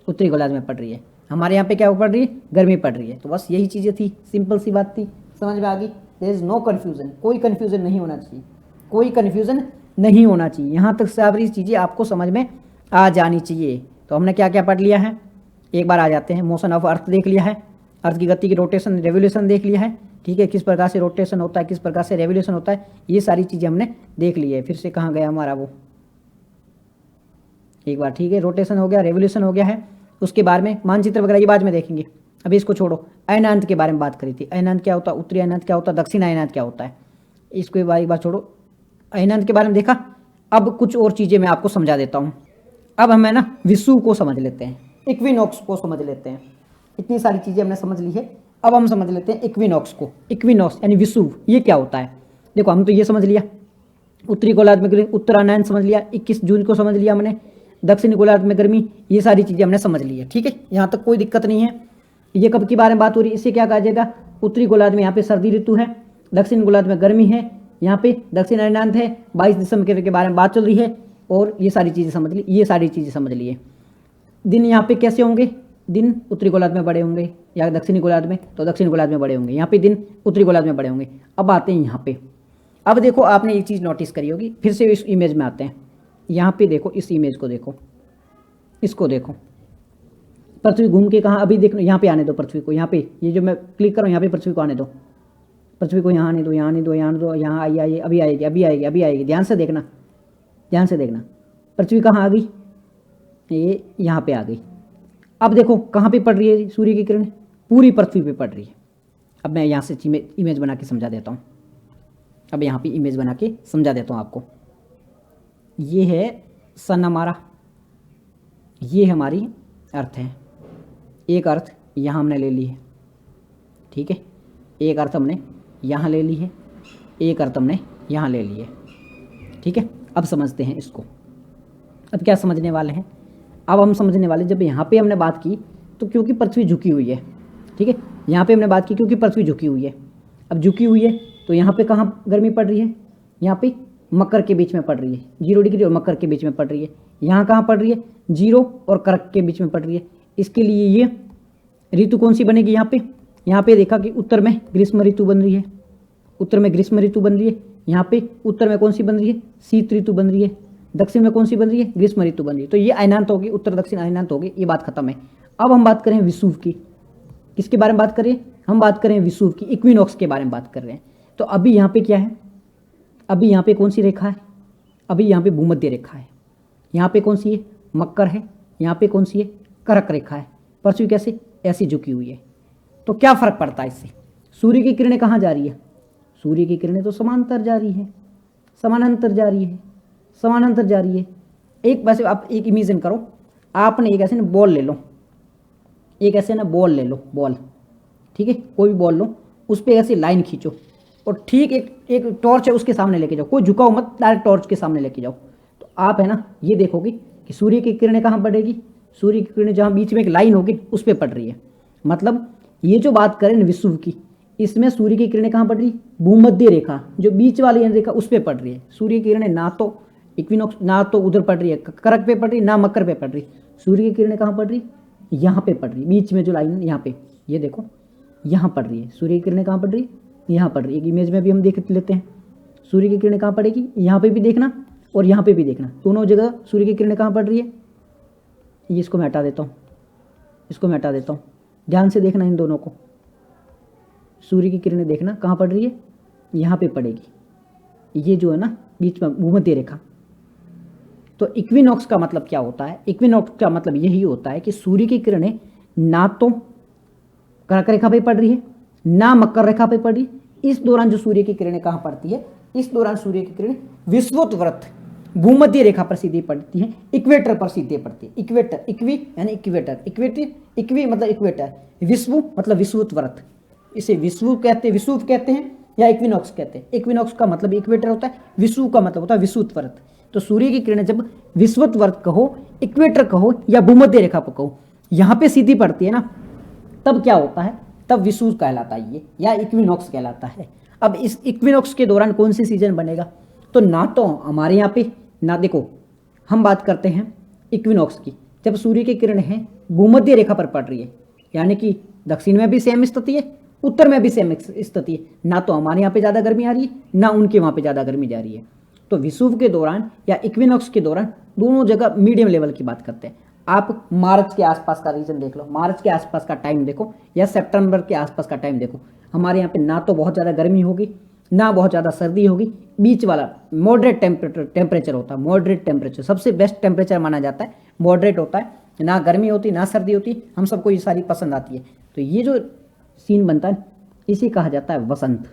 उत्तरी गोलार्ध में पड़ रही है। हमारे यहाँ पे क्या पड़ रही है, गर्मी पड़ रही है। तो बस यही चीज़ें थी, सिंपल सी बात थी, समझ में आ गई। देयर इज़ नो कन्फ्यूज़न, कोई कन्फ्यूज़न नहीं होना चाहिए, कोई कन्फ्यूज़न नहीं होना चाहिए। यहाँ तक सारी चीज़ें आपको समझ में आ जानी चाहिए। तो हमने क्या क्या पढ़ लिया है, एक बार आ जाते हैं। मोशन ऑफ अर्थ देख लिया है, अर्थ की गति की रोटेशन रेवोल्यूशन देख लिया है। ठीक है, किस प्रकार से रोटेशन होता है, किस प्रकार से रेवोल्यूशन होता है, ये सारी चीज़ें हमने देख ली है। फिर से कहाँ गया हमारा वो, एक बार ठीक है, रोटेशन हो गया, रेवोल्यूशन हो गया है। उसके बारे में मानचित्र वगैरह ये बाद में देखेंगे, अभी इसको छोड़ो। अयनांत के बारे में बात करी थी, अयनांत क्या होता है, उत्तरी अयनांत क्या होता है, दक्षिण अयनांत क्या होता है, इसको एक बार छोड़ो। अयनांत के बारे में देखा। अब कुछ और चीज़ें मैं आपको समझा देता हूँ। अब हमें ना विषुव को समझ लेते हैं, इक्विनॉक्स को समझ लेते हैं। इतनी सारी चीज़ें हमने समझ ली है, अब हम समझ लेते हैं इक्विनॉक्स को। इक्विनॉक्स यानी विषुव, ये क्या होता है। देखो हम तो ये समझ लिया, उत्तरी गोलार्ध में उत्तरायण समझ लिया, 21 जून को समझ लिया हमने, दक्षिण गोलार्ध में गर्मी, ये सारी चीज़ें हमने समझ ली है। ठीक है, यहाँ तक कोई दिक्कत नहीं है। ये कब के बारे में बात हो रही है, इससे क्या कहा जाएगा, उत्तरी गोलार्ध में यहाँ पे सर्दी ऋतु है, दक्षिण गोलार्ध में गर्मी है, यहाँ पे दक्षिण अयनांत है, 22 दिसंबर के बारे में बात चल रही है। और ये सारी चीज़ें समझ ली, ये सारी चीज़ें समझ लिए। दिन यहाँ पे कैसे होंगे, दिन उत्तरी गोलार्ध में बड़े होंगे या दक्षिणी गोलार्ध में, तो दक्षिण गोलार्ध में बड़े होंगे, यहाँ पे दिन उत्तरी गोलार्ध में बड़े होंगे। अब आते हैं यहाँ पे, अब देखो आपने एक चीज़ नोटिस करी होगी, फिर से इस इमेज में आते हैं। यहाँ पे देखो, इस इमेज को देखो, इसको देखो, पृथ्वी घूम के कहाँ, अभी देखो यहाँ पे आने दो पृथ्वी को, यहाँ पे ये जो मैं क्लिक करूँ यहाँ पे पृथ्वी को आने दो, पृथ्वी को यहाँ आने दो, यहाँ आने दो, यहाँ आने दो, यहाँ आइए, अभी आएगी, अभी आएगी, अभी आएगी, ध्यान से देखना, ध्यान से देखना। पृथ्वी कहाँ आ गई, ये यहाँ पे आ गई। अब देखो कहाँ पे पड़ रही है सूर्य की किरण, पूरी पृथ्वी पे पड़ रही है। अब मैं यहाँ से इमेज बना के समझा देता हूँ, अब यहाँ पे इमेज बना के समझा देता हूँ आपको। ये है सन हमारा, ये हमारी अर्थ है। एक अर्थ यहाँ हमने ले ली है, ठीक है, एक अर्थ हमने यहाँ ले ली है, एक अर्थ हमने यहाँ ले ली है। ठीक है, अब समझते हैं इसको। अब क्या समझने वाले हैं, अब हम समझने वाले, जब यहाँ पे हमने बात की तो क्योंकि पृथ्वी झुकी हुई है, ठीक है, यहाँ पे हमने बात की क्योंकि पृथ्वी झुकी हुई है। अब झुकी हुई है तो यहाँ पे कहाँ गर्मी पड़ रही है, यहाँ पे मकर के बीच में पड़ रही है, 0 डिग्री और मकर के बीच में पड़ रही है। यहाँ कहाँ पड़ रही है, 0 और कर्क के बीच में पड़ रही है। इसके लिए ये ऋतु कौन सी बनेगी, यहाँ पे देखा कि उत्तर में ग्रीष्म ऋतु बन रही है, उत्तर में ग्रीष्म ऋतु बन रही है। यहाँ पे उत्तर में कौन सी बन रही है, शीत ऋतु बन रही है। दक्षिण में कौन सी बन रही है, ग्रीष्म ऋतु बन रही है। तो ये अयनांत होगी, उत्तर दक्षिण अयनांत होगी, ये बात खत्म है। अब हम बात करें विषुव की, किसके बारे में बात करें, हम बात करें विषुव की, इक्विनॉक्स के बारे में बात कर रहे हैं। तो अभी यहाँ पे क्या है, अभी यहाँ पे कौन सी रेखा है, अभी यहाँ पे भूमध्य रेखा है, यहाँ पे कौन सी है, मकर है, यहाँ पे कौन सी है, कर्क रेखा है। पृथ्वी कैसे, ऐसी झुकी हुई है। तो क्या फर्क पड़ता है इससे, सूर्य की किरणें कहाँ जा रही है, सूर्य की किरणें तो समांतर जा रही है, समानांतर जा रही है, समानांतर जा रही है। एक वैसे आप एक इमेजिन करो, आपने एक ऐसे ना बॉल ले लो, एक ऐसे ना बॉल ले लो, बॉल, ठीक है, कोई भी बॉल लो, उस पर ऐसी लाइन खींचो और ठीक एक टॉर्च है उसके सामने लेके जाओ, कोई झुकाओ मत, डायरेक्ट टॉर्च के सामने लेके जाओ। तो आप है ना ये देखोगे कि सूर्य की किरणें कहाँ पड़ेगी, सूर्य की किरणें जहाँ बीच में एक लाइन होगी उस पर पड़ रही है। मतलब ये जो बात करें विषुव की, इसमें सूर्य की किरणें कहाँ पड़ रही, भूमध्य रेखा जो बीच वाली रेखा उस पर पड़ रही है। सूर्य की किरणें ना तो इक्विनॉक्स, ना तो उधर पड़ रही है कर्क पे पड़ रही, ना मकर पे पड़ रही। सूर्य की किरणें कहाँ पड़ रही, यहाँ पे पड़ रही, बीच में जो लाइन है यहाँ पे, ये देखो यहाँ पड़ रही है। सूर्य की किरणें कहाँ पड़ रही, यहाँ पड़ रही है। एक इमेज में भी हम देख लेते हैं, सूर्य की किरणें कहाँ पड़ेगी, यहाँ पे भी देखना और यहाँ पे भी देखना, दोनों जगह सूर्य की किरणें कहाँ पड़ रही है। ये इसको मैं हटा देता हूँ, इसको मैं हटा देता हूँ, ध्यान से देखना इन दोनों को। सूर्य की किरणें देखना कहाँ पड़ रही है, यहाँ पे पड़ेगी, ये जो है ना बीच में भूमध्य रेखा। तो इक्विनॉक्स का मतलब क्या होता है, इक्विनॉक्स का मतलब यही होता है कि सूर्य की किरणें ना तो कर्क रेखा पे पड़ रही है, ना मकर रेखा पे पड़ रही है। इस दौरान जो सूर्य की किरणें कहाँ पड़ती है, इस दौरान सूर्य की किरणें विषुवत वृत्त भूमध्य रेखा पर सीधे पड़ती है, इक्वेटर पर सीधे पड़ती है। इक्वेटर, इक्वी यानी इक्वेटर, इक्वी मतलब इक्वेटर, विषुव मतलब विषुवत वृत्त, इसे विषुव कहते हैं या इक्विनॉक्स कहते हैं। इक्विनॉक्स का मतलब इक्वेटर होता है, विषुव का मतलब होता है विषुवत वृत्त। तो सूर्य की किरणें जब विषुवत वृत्त कहो, इक्वेटर कहो या भूमध्य रेखा पर कहो, यहाँ पे सीधी पड़ती है ना, तब क्या होता है, तब विषुव कहलाता है ये, या इक्विनॉक्स कहलाता है। अब इस इक्विनॉक्स के दौरान कौन सी सीजन बनेगा, तो ना तो हमारे यहाँ पे, ना देखो हम बात करते हैं इक्विनॉक्स की, जब सूर्य की किरण है भूमध्य रेखा पर पड़ रही है, यानी कि दक्षिण में भी सेम स्थिति है, उत्तर में भी सेम स्थिति है, ना तो हमारे यहाँ पे ज़्यादा गर्मी आ रही है, ना उनके वहाँ पे ज़्यादा गर्मी जा रही है। तो विषुव के दौरान या इक्विनॉक्स के दौरान दोनों जगह मीडियम लेवल की बात करते हैं। आप मार्च के आसपास का रीजन देख लो, मार्च के आसपास का टाइम देखो या सितंबर के आसपास का टाइम देखो, हमारे यहाँ पे ना तो बहुत ज़्यादा गर्मी होगी, ना बहुत ज़्यादा सर्दी होगी, बीच वाला मॉडरेट टेम्परेचर होता है। मॉडरेट टेम्परेचर सबसे बेस्ट टेम्परेचर माना जाता है, मॉडरेट होता है, ना गर्मी होती ना सर्दी होती, हम सबको ये सारी पसंद आती है। तो ये जो सीन बनता है इसे कहा जाता है वसंत,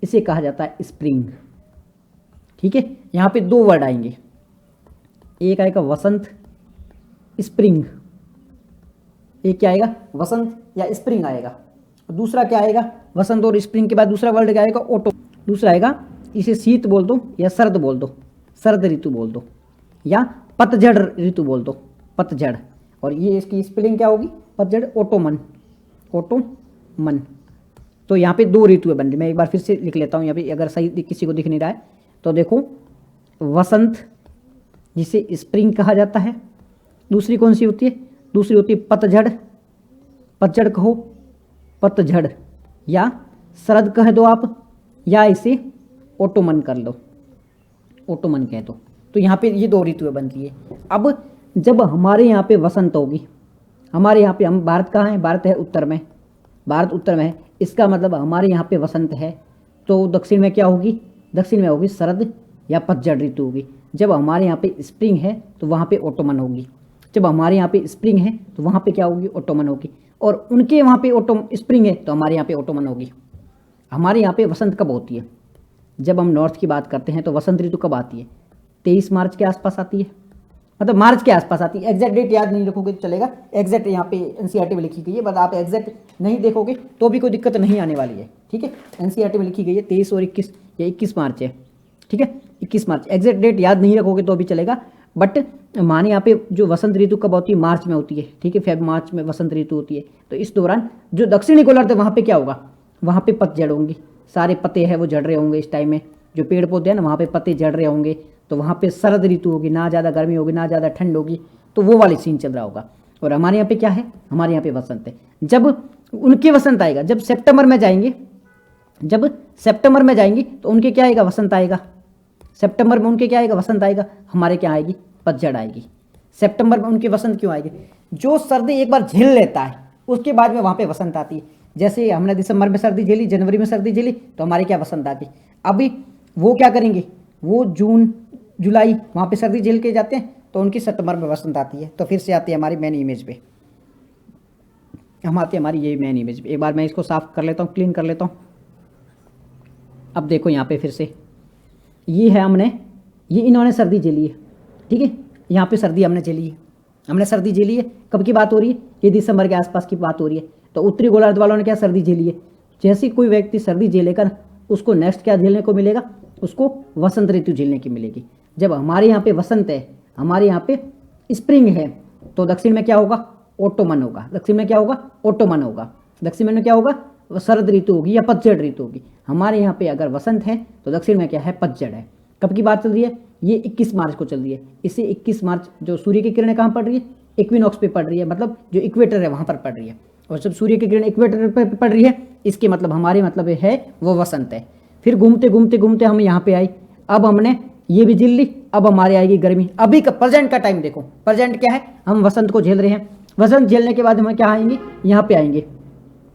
इसे कहा जाता है स्प्रिंग। ठीक है, यहाँ पे दो वर्ड आएंगे, एक आएगा वसंत, स्प्रिंग। एक क्या आएगा, वसंत या स्प्रिंग आएगा। दूसरा क्या आएगा, वसंत और स्प्रिंग के बाद दूसरा वर्ड क्या आएगा, ऑटो। दूसरा आएगा, इसे शीत बोल दो या सर्द बोल दो, सर्द ऋतु बोल दो, या पतझड़ ऋतु बोल दो, पतझड़। और ये इसकी स्पेलिंग क्या होगी, पतझड़, ऑटोमन, ऑटोमन। तो यहाँ पे दो ऋतु बन रही, मैं एक बार फिर से लिख लेता हूँ यहाँ पे, अगर सही किसी को दिख नहीं रहा है तो देखो, वसंत जिसे स्प्रिंग कहा जाता है, दूसरी कौन सी होती है, दूसरी होती है पतझड़, पतझड़ कहो, पतझड़, या शरद कह दो आप, या इसे ऑटोमन कर लो, ऑटोमन कह दो। तो यहाँ पे ये दो ऋतुएं बनती है। अब जब हमारे यहाँ पे वसंत होगी, हमारे यहाँ पे, हम भारत कहाँ है, भारत है उत्तर में, भारत उत्तर में है, इसका मतलब हमारे यहाँ पे वसंत है, तो दक्षिण में क्या होगी, दक्षिण में होगी शरद या पतझड़ ऋतु होगी। जब हमारे यहाँ पे स्प्रिंग है तो वहाँ पे ऑटोमन होगी, जब हमारे यहाँ पे स्प्रिंग है तो वहाँ पे क्या होगी, ऑटोमन होगी। और उनके वहाँ पे स्प्रिंग है तो हमारे यहाँ पे ऑटोमन होगी। हमारे यहाँ पे वसंत कब होती है, जब हम नॉर्थ की बात करते हैं तो वसंत ऋतु कब आती है, 23 मार्च के आसपास आती है, मतलब मार्च के आसपास आती है। एग्जैक्ट डेट याद नहीं रखोगे तो चलेगा, एग्जैक्ट यहाँ पे एनसीईआरटी में लिखी गई है, बट आप एग्जैक्ट नहीं देखोगे तो भी कोई दिक्कत नहीं आने वाली है। ठीक है, एनसीईआरटी में लिखी गई है 23 और 21, या 21 मार्च है। ठीक है, 21 मार्च, एग्जैक्ट डेट याद नहीं रखोगे तो भी चलेगा। बट हमारे यहाँ पे जो वसंत ऋतु कब होती है, मार्च में होती है। ठीक है, फेब मार्च में वसंत ऋतु होती है। तो इस दौरान जो दक्षिणी गोलार्ध है वहाँ पे क्या होगा, वहाँ पे पतझड़ होंगी, सारे पत्ते हैं वो झड़ रहे होंगे इस टाइम में, जो पेड़ पौधे हैं ना वहाँ पे पत्ते झड़ रहे होंगे, तो वहाँ पे शरद ऋतु होगी, ना ज़्यादा गर्मी होगी ना ज़्यादा ठंड होगी, तो वो वाली सीन चल रहा होगा। और हमारे यहाँ पे क्या है, हमारे यहाँ पे वसंत है। जब उनके वसंत आएगा, जब सितंबर में जाएंगे, जब सितंबर में जाएंगी तो उनके क्या आएगा, वसंत आएगा। सितंबर में उनके क्या आएगा, वसंत आएगा। हमारे क्या आएगी, पतझड़ आएगी। सितंबर में उनके वसंत क्यों आएगी, जो सर्दी एक बार झेल लेता है उसके बाद में वहाँ पे वसंत आती है। जैसे हमने दिसंबर में सर्दी झेली, जनवरी में सर्दी झेली, तो हमारे क्या वसंत आ गई। अभी वो क्या करेंगे, वो जून जुलाई वहाँ पे सर्दी झेल के जाते हैं, तो उनकी सितंबर में वसंत आती है। तो फिर से आती है हमारी मेन इमेज पे, हम आते हैं हमारी ये मेन इमेज पे। एक बार मैं इसको साफ कर लेता हूँ, क्लीन कर लेता हूँ। अब देखो यहाँ पे फिर से ये है, हमने ये इन्होंने सर्दी झेली है। ठीक है, यहाँ पे सर्दी हमने झेली है, हमने सर्दी झेली है। कब की बात हो रही है, ये दिसंबर के आसपास की बात हो रही है। तो उत्तरी गोलार्ध वालों ने क्या सर्दी झेली है। जैसे कोई व्यक्ति सर्दी झेलेगा उसको नेक्स्ट क्या झेलने को मिलेगा, उसको वसंत ऋतु झेलने की मिलेगी। जब हमारे यहाँ पे वसंत है, हमारे यहाँ पे स्प्रिंग है, तो दक्षिण में क्या होगा, ऑटोमन होगा। दक्षिण में क्या होगा, ऑटोमन होगा। दक्षिण में क्या होगा, शरद ऋतु होगी या पतझड़ ऋतु होगी। हमारे यहाँ पे अगर वसंत है तो दक्षिण में क्या है, पतझड़ है। कब की बात चल रही है, ये 21 मार्च को चल रही है। इसे 21 मार्च जो सूर्य की किरणें कहाँ पड़ रही है, इक्विनॉक्स पे पड़ रही है, मतलब जो इक्वेटर है वहाँ पर पड़ रही है। और जब सूर्य की किरण इक्वेटर पर पड़ रही है, इसके मतलब हमारे मतलब है वो वसंत है। फिर घूमते घूमते घूमते हम यहाँ पे आए, अब हमने ये भी झेल ली, अब हमारे आएगी गर्मी। अभी का प्रेजेंट का टाइम देखो, प्रेजेंट क्या है, हम वसंत को झेल रहे हैं। वसंत झेलने के बाद हम क्या आएंगे, यहाँ पे आएंगे,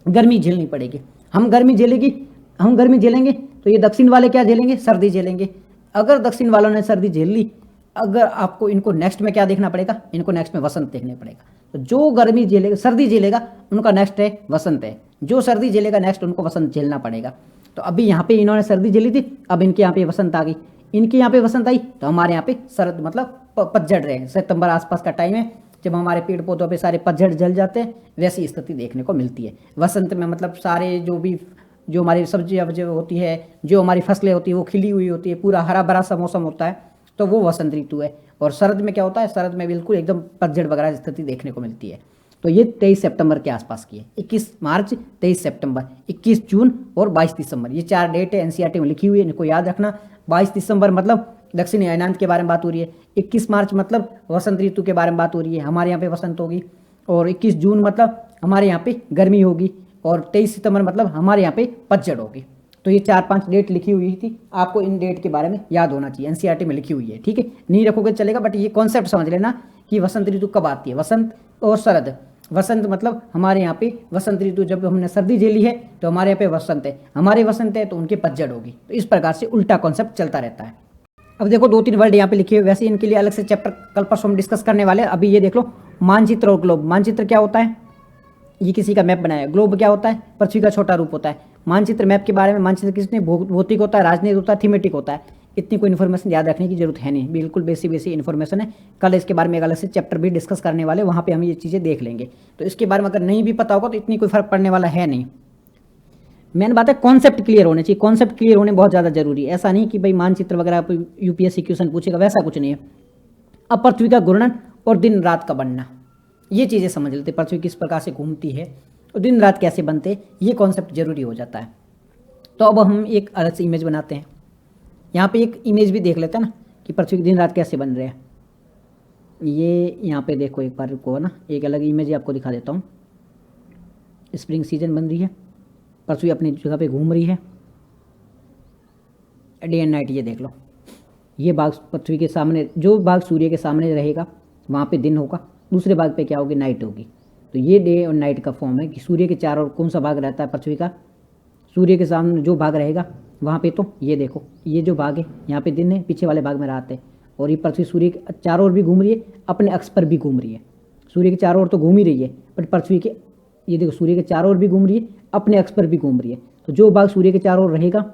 गर्मी झेलनी पड़ेगी। हम गर्मी झेलेंगे तो ये दक्षिण वाले क्या झेलेंगे, सर्दी झेलेंगे। अगर दक्षिण वालों ने सर्दी झेल ली, अगर आपको इनको नेक्स्ट में क्या देखना पड़ेगा, इनको नेक्स्ट में वसंत देखने पड़ेगा। तो जो गर्मी झेलेगा, सर्दी झेलेगा, उनका नेक्स्ट है वसंत है। जो सर्दी झेलेगा नेक्स्ट उनको वसंत झेलना पड़ेगा। तो अभी यहाँ पे इन्होंने सर्दी झेली थी, अब इनके यहाँ पे वसंत आ गई। इनके यहाँ पे वसंत आई तो हमारे यहाँ पे शरद मतलब पतझड़ रहे। सितंबर आसपास का टाइम है जब हमारे पेड़ पौधों पे सारे पतझड़ जल जाते हैं, वैसी स्थिति देखने को मिलती है। वसंत में मतलब सारे जो हमारी सब्जियाँ जो होती है, जो हमारी फसलें होती है वो खिली हुई होती है, पूरा हरा भरा सा मौसम होता है, तो वो वसंत ऋतु है। और शरद में क्या होता है, शरद में बिल्कुल एकदम पतझड़ वगैरह स्थिति देखने को मिलती है। तो ये 23 सितंबर के आसपास की है। 21 मार्च, 23 सितंबर, 21 जून और 22 दिसंबर, ये 4 डेट है, एनसीईआरटी में लिखी हुई है, इनको याद रखना। 22 दिसंबर मतलब दक्षिणी अयनांत के बारे में बात हो रही है। 21 मार्च मतलब वसंत ऋतु के बारे में बात हो रही है, हमारे यहाँ पे वसंत होगी। और 21 जून मतलब हमारे यहाँ पे गर्मी होगी। और 23 सितंबर मतलब हमारे यहाँ पे पतझड़ होगी। तो ये 4-5 डेट लिखी हुई थी, आपको इन डेट के बारे में याद होना चाहिए, एनसीईआरटी में लिखी हुई है, ठीक है। नहीं रखोगे चलेगा, बट ये कॉन्सेप्ट समझ लेना कि वसंत ऋतु कब आती है, वसंत और शरद। वसंत मतलब हमारे यहाँ पे वसंत ऋतु, जब हमने सर्दी झेली है तो हमारे यहाँ पे वसंत है, हमारे वसंत है तो उनके पतझड़ होगी। तो इस प्रकार से उल्टा कॉन्सेप्ट चलता रहता है। अब देखो 2-3 वर्ड यहाँ पे लिखे हुए, वैसे इनके लिए अलग से चैप्टर कल परसों हम डिस्कस करने वाले हैं। अभी ये देख लो, मानचित्र और ग्लोब। मानचित्र क्या होता है, ये किसी का मैप बनाया। ग्लोब क्या होता है, पृथ्वी का छोटा रूप होता है। मानचित्र मैप के बारे में, मानचित्र किसने, भौतिक होता है, राजनीतिक होता है, थीमेटिक होता है। इतनी कोई इन्फॉर्मेशन याद रखने की जरूरत है नहीं, बिल्कुल बेसिक इन्फॉर्मेशन है। कल इसके बारे में एक अलग से चैप्टर भी डिस्कस करने वाले, वहाँ पे हम ये चीज़ें देख लेंगे। तो इसके बारे में अगर नहीं भी पता होगा तो इतनी कोई फर्क पड़ने वाला है नहीं। मेन बात है कॉन्सेप्ट क्लियर होने चाहिए, कॉन्सेप्ट क्लियर होने बहुत ज़्यादा जरूरी है। ऐसा नहीं कि भाई मानचित्र वगैरह यूपीएससी क्वेश्चन पूछेगा, वैसा कुछ नहीं है। अब पृथ्वी का घूर्णन और दिन रात का बनना, ये चीज़ें समझ लेते, पृथ्वी किस प्रकार से घूमती है और दिन रात कैसे बनते, ये कॉन्सेप्ट जरूरी हो जाता है। तो अब हम एक अलग से इमेज बनाते हैं। यहाँ पे एक इमेज भी देख लेते हैं ना कि पृथ्वी के दिन रात कैसे बन रहे हैं। ये यहाँ पे देखो एक बार को ना, एक अलग इमेज आपको दिखा देता हूँ। स्प्रिंग सीजन बन रही है, पृथ्वी अपनी जगह पे घूम रही है, डे एंड नाइट। ये देख लो, ये भाग पृथ्वी के सामने, जो भाग सूर्य के सामने रहेगा वहाँ पे दिन होगा, दूसरे भाग पे क्या होगी, नाइट होगी। तो ये डे और नाइट का फॉर्म है कि सूर्य के चारों ओर कौन सा भाग रहता है पृथ्वी का, सूर्य के सामने जो भाग रहेगा वहाँ पे, तो ये देखो ये जो भाग है यहाँ पे दिन है, पीछे वाले भाग में रात है। और ये पृथ्वी सूर्य के चारों ओर भी घूम रही है, अपने अक्ष पर भी घूम रही है। सूर्य के चारों ओर तो घूम ही रही है, बट पृथ्वी के, ये देखो सूर्य के चारों ओर भी घूम रही है, अपने अक्ष पर भी घूम रही है। तो जो भाग सूर्य के चारों ओर रहेगा,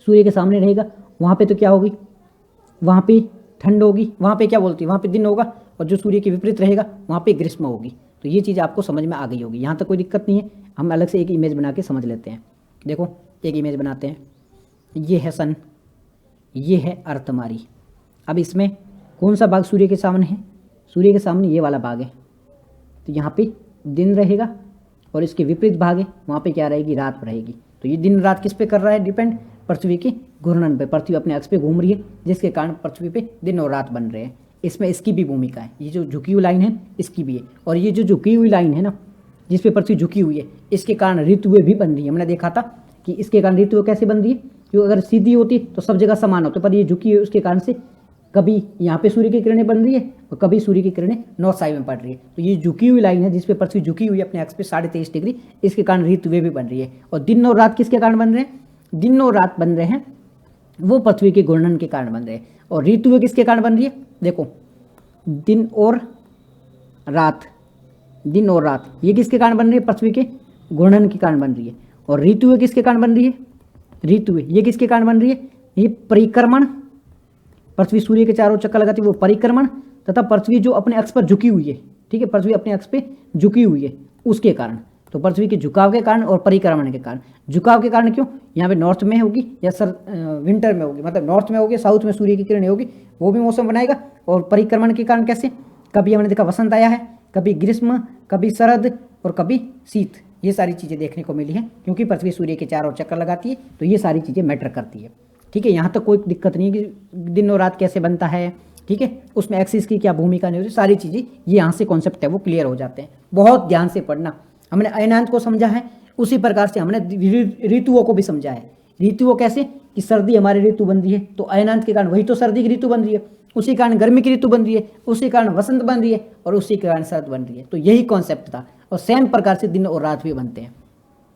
सूर्य के सामने रहेगा, वहाँ पे तो क्या होगी, वहाँ पे ठंड होगी, वहाँ पे क्या बोलती है, वहाँ पे दिन होगा। और जो सूर्य के विपरीत रहेगा वहाँ पे ग्रीष्म होगी। तो ये चीज़ आपको समझ में आ गई होगी, यहाँ तक कोई दिक्कत नहीं है। हम अलग से एक इमेज बना के समझ लेते हैं। देखो एक इमेज बनाते हैं, ये है सन, ये है अर्थ हमारी। अब इसमें कौन सा भाग सूर्य के सामने है, सूर्य के सामने ये वाला भाग है, तो यहाँ पे दिन रहेगा। और इसके विपरीत भाग है, वहाँ पे क्या रहेगी, रात रहेगी। तो ये दिन रात किस पे कर रहा है डिपेंड, पृथ्वी के घूर्णन पे। पृथ्वी अपने अक्ष पे घूम रही है, जिसके कारण पृथ्वी पे दिन और रात बन रहे हैं। इसमें इसकी भी भूमिका है, ये जो झुकी हुई लाइन है इसकी भी है। और ये जो झुकी हुई लाइन है ना, जिस पे पृथ्वी झुकी हुई है, इसके कारण ऋतुएं भी बन रही है। हमने देखा था कि इसके कारण ऋतुएं कैसे बन रही है, क्योंकि अगर सीधी होती तो सब जगह समान होते, पर ये झुकी हुई उसके कारण से कभी यहाँ पे सूर्य की किरणें बन रही है और कभी सूर्य की किरणें नॉर्थ साइड में पड़ रही है। तो ये झुकी हुई लाइन है जिसपे पृथ्वी झुकी हुई है अपने अक्ष पे 23.5 डिग्री, इसके कारण ऋतुएं भी बन रही है। और दिन और रात किसके कारण बन रहे हैं, दिन और रात बन रहे हैं वो पृथ्वी के घूर्णन के कारण बन रहे हैं। और ऋतुएं किसके कारण बन रही है, देखो दिन और रात, दिन और रात ये किसके कारण बन रही है, पृथ्वी के घूर्णन के कारण बन रही है। और ऋतुएं किसके कारण बन रही है, ऋतुएं ये किसके कारण बन रही है, ये परिक्रमण, पृथ्वी सूर्य के चारों चक्कर लगाती है वो परिक्रमण, तथा पृथ्वी जो अपने अक्ष पर झुकी हुई है, ठीक है, पृथ्वी अपने अक्ष पे झुकी हुई है उसके कारण। तो पृथ्वी के झुकाव के कारण और परिक्रमण के कारण। झुकाव के कारण क्यों, यहाँ पे नॉर्थ में होगी या विंटर में होगी, मतलब नॉर्थ में होगी, साउथ में सूर्य की किरणें होगी, वो भी मौसम बनाएगा। और परिक्रमण के कारण कैसे, कभी हमने देखा वसंत आया है, कभी ग्रीष्म, कभी शरद और कभी शीत, ये सारी चीज़ें देखने को मिली हैं क्योंकि पृथ्वी सूर्य के चारों चक्कर लगाती है। तो ये सारी चीज़ें मैटर करती है, ठीक है। यहाँ तक कोई दिक्कत नहीं कि दिन और रात कैसे बनता है, ठीक है, उसमें एक्सिस की क्या भूमिका नहीं होती, सारी चीज़ें ये यहाँ से कॉन्सेप्ट है वो क्लियर हो जाते हैं। बहुत ध्यान से पढ़ना, हमने अयनांत को समझा है, उसी प्रकार से हमने ऋतुओं को भी समझा है। ऋतुओं कैसे कि सर्दी हमारी ऋतु बन रही है, तो अयनांत के कारण वही तो सर्दी की ऋतु बन रही है, उसी कारण गर्मी की ऋतु बन रही है, उसी कारण वसंत बन रही है और उसी के कारण शरद बन रही है। तो यही कॉन्सेप्ट था। और सेम प्रकार से दिन और रात भी बनते हैं,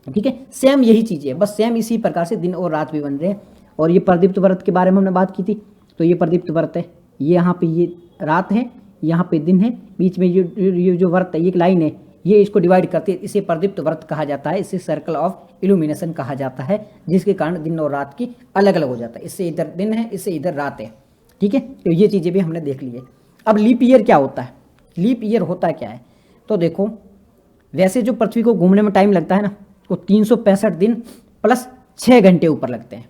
ठीक है, सेम यही चीज़ है, बस सेम इसी प्रकार से दिन और रात भी बन रहे हैं। और ये प्रदीप्त व्रत के बारे में हमने बात की थी, तो ये प्रदीप्त व्रत है, ये यहाँ पे ये रात है, यहाँ पे दिन है, बीच में ये जो वृत्त है, ये एक लाइन है, ये इसको डिवाइड करती है, इसे प्रदीप्त वृत्त कहा जाता है, इसे सर्कल ऑफ इल्यूमिनेशन कहा जाता है, जिसके कारण दिन और रात की अलग अलग हो जाता है। इससे इधर दिन है, इससे इधर रात है। ठीक है, तो ये चीज़ें भी हमने देख ली है। अब लीप ईयर क्या होता है? लीप ईयर होता क्या है? तो देखो, वैसे जो पृथ्वी को घूमने में टाइम लगता है ना, वो 365 दिन प्लस 6 घंटे ऊपर लगते हैं।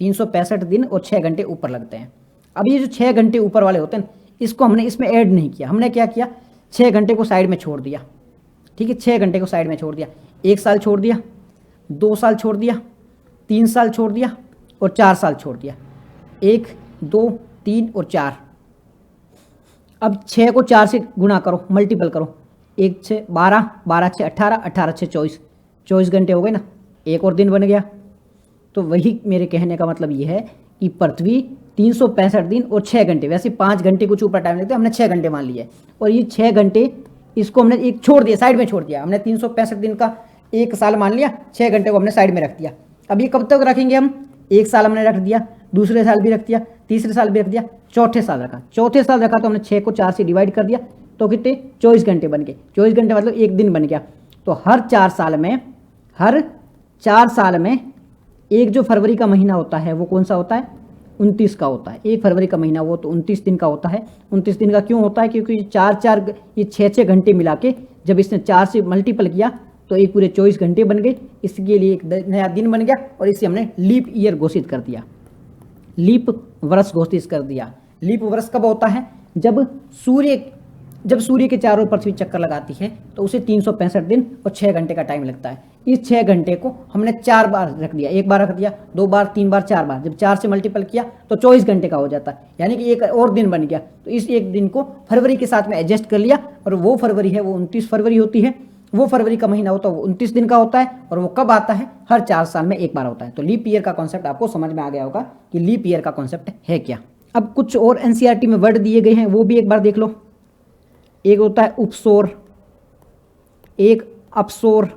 365 दिन और 6 घंटे ऊपर लगते हैं। अब ये जो 6 घंटे ऊपर वाले होते हैं, इसको हमने इसमें ऐड नहीं किया। हमने क्या किया, 6 घंटे को साइड में छोड़ दिया। ठीक है, 6 घंटे को साइड में छोड़ दिया। 1 साल छोड़ दिया, 2 साल छोड़ दिया, 3 साल छोड़ दिया और 4 साल छोड़ दिया। 1, 2, 3 और 4। अब 6 को 4 से गुणा करो, मल्टीपल करो। 1 6 12, 12 6 18, 18 6 24, 24 घंटे हो गए ना, एक और दिन बन गया। तो वही मेरे कहने का मतलब ये है कि पृथ्वी 365 दिन और 6 घंटे, वैसे 5 घंटे कुछ ऊपर टाइम लगता है, हमने 6 घंटे मान लिया है। और ये 6 घंटे इसको हमने एक छोड़ दिया, साइड में छोड़ दिया। हमने 365 दिन का 1 साल मान लिया, 6 घंटे को हमने साइड में रख दिया। अब ये कब तक रखेंगे हम? 1 साल हमने रख दिया, दूसरे साल भी रख दिया, तीसरे साल भी रख दिया, चौथे साल रखा। चौथे साल रखा तो हमने 6 को 4 से डिवाइड कर दिया, तो कितने? 24 घंटे बन गए। 24 घंटे मतलब एक दिन बन गया। तो हर 4 साल में एक जो फरवरी का महीना होता है वो कौन सा होता है? 29 का होता है। 1 फरवरी का महीना वो तो 29 दिन का होता है। 29 दिन का क्यों होता है? क्योंकि ये 6 घंटे मिला के जब इसने 4 से मल्टीपल किया तो एक पूरे 24 घंटे बन गए। इसके लिए एक नया दिन बन गया और इसे हमने लीप ईयर घोषित कर दिया, लीप वर्ष घोषित कर दिया। लीप वर्ष कब होता है? जब सूर्य के चारों ओर पृथ्वी चक्कर लगाती है तो उसे 365 दिन और 6 घंटे का टाइम लगता है। इस 6 घंटे को हमने 4 बार रख दिया, 1 बार रख दिया, 2 बार, 3 बार, 4 बार। जब 4 से मल्टीपल किया तो 24 घंटे का हो जाता है, यानी कि एक और दिन बन गया। तो इस एक दिन को फरवरी के साथ में एडजस्ट कर लिया और वो फरवरी है वो 29 फरवरी होती है। वो फरवरी का महीना होता है वो 29 दिन का होता है और वो कब आता है? हर 4 साल में एक बार होता है। तो लीप ईयर का कॉन्सेप्ट आपको समझ में आ गया होगा कि लीप ईयर का कॉन्सेप्ट है क्या। अब कुछ और एनसीईआरटी में वर्ड दिए गए हैं, वो भी एक बार देख लो। एक होता है उपसौर, एक अपसौर।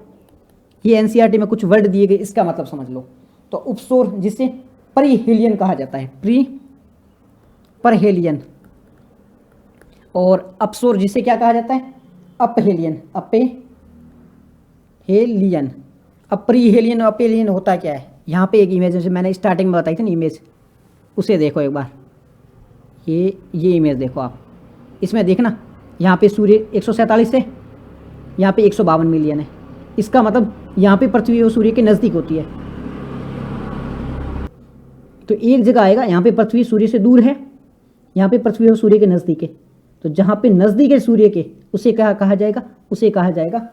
ये एनसीईआरटी में कुछ वर्ड दिए गए, इसका मतलब समझ लो। तो उपसौर जिसे परिहेलियन कहा जाता है, परहेलियन, और अपसौर जिसे क्या कहा जाता है? अपहेलियन, अपेहेलियन। अब परिहेलियन और अपहेलियन होता क्या है? यहाँ पे एक इमेज जैसे मैंने स्टार्टिंग में बताई थी ना इमेज, उसे देखो एक बार। ये इमेज देखो आप, इसमें देखना यहाँ पे सूर्य 147 है, यहाँ पे 152 मिलियन है। इसका मतलब यहाँ पे पृथ्वी और सूर्य के नज़दीक होती है। तो एक जगह आएगा यहाँ पे पृथ्वी सूर्य से दूर है, यहाँ पे पृथ्वी और सूर्य के नज़दीक है। तो जहाँ पे नज़दीक है सूर्य के, उसे क्या कहा जाएगा? उसे कहा जाएगा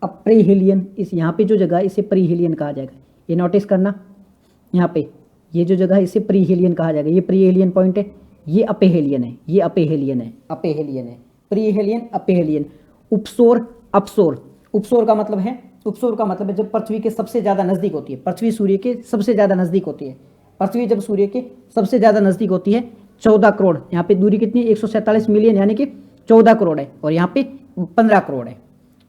अपरिहेलियन। इस यहाँ पे जो जगह है इसे परिहेलियन कहा जाएगा। ये नोटिस करना, यहाँ पे ये जो जगह है इसे परिहेलियन कहा जाएगा। ये परिहेलियन पॉइंट है, ये अपेहेलियन है, ये अपेहेलियन है, अपेहेलियन है, परिहेलियन, अपेहेलियन। उपसौर, अपसौर। उपसौर का मतलब है जब पृथ्वी के सबसे ज़्यादा नज़दीक होती है, पृथ्वी सूर्य के सबसे ज़्यादा नज़दीक होती है। पृथ्वी जब सूर्य के सबसे ज़्यादा नज़दीक होती है, 14 करोड़, यहाँ पे दूरी कितनी? 147 मिलियन, यानी कि 14 करोड़ है, और यहाँ पे 15 करोड़ है।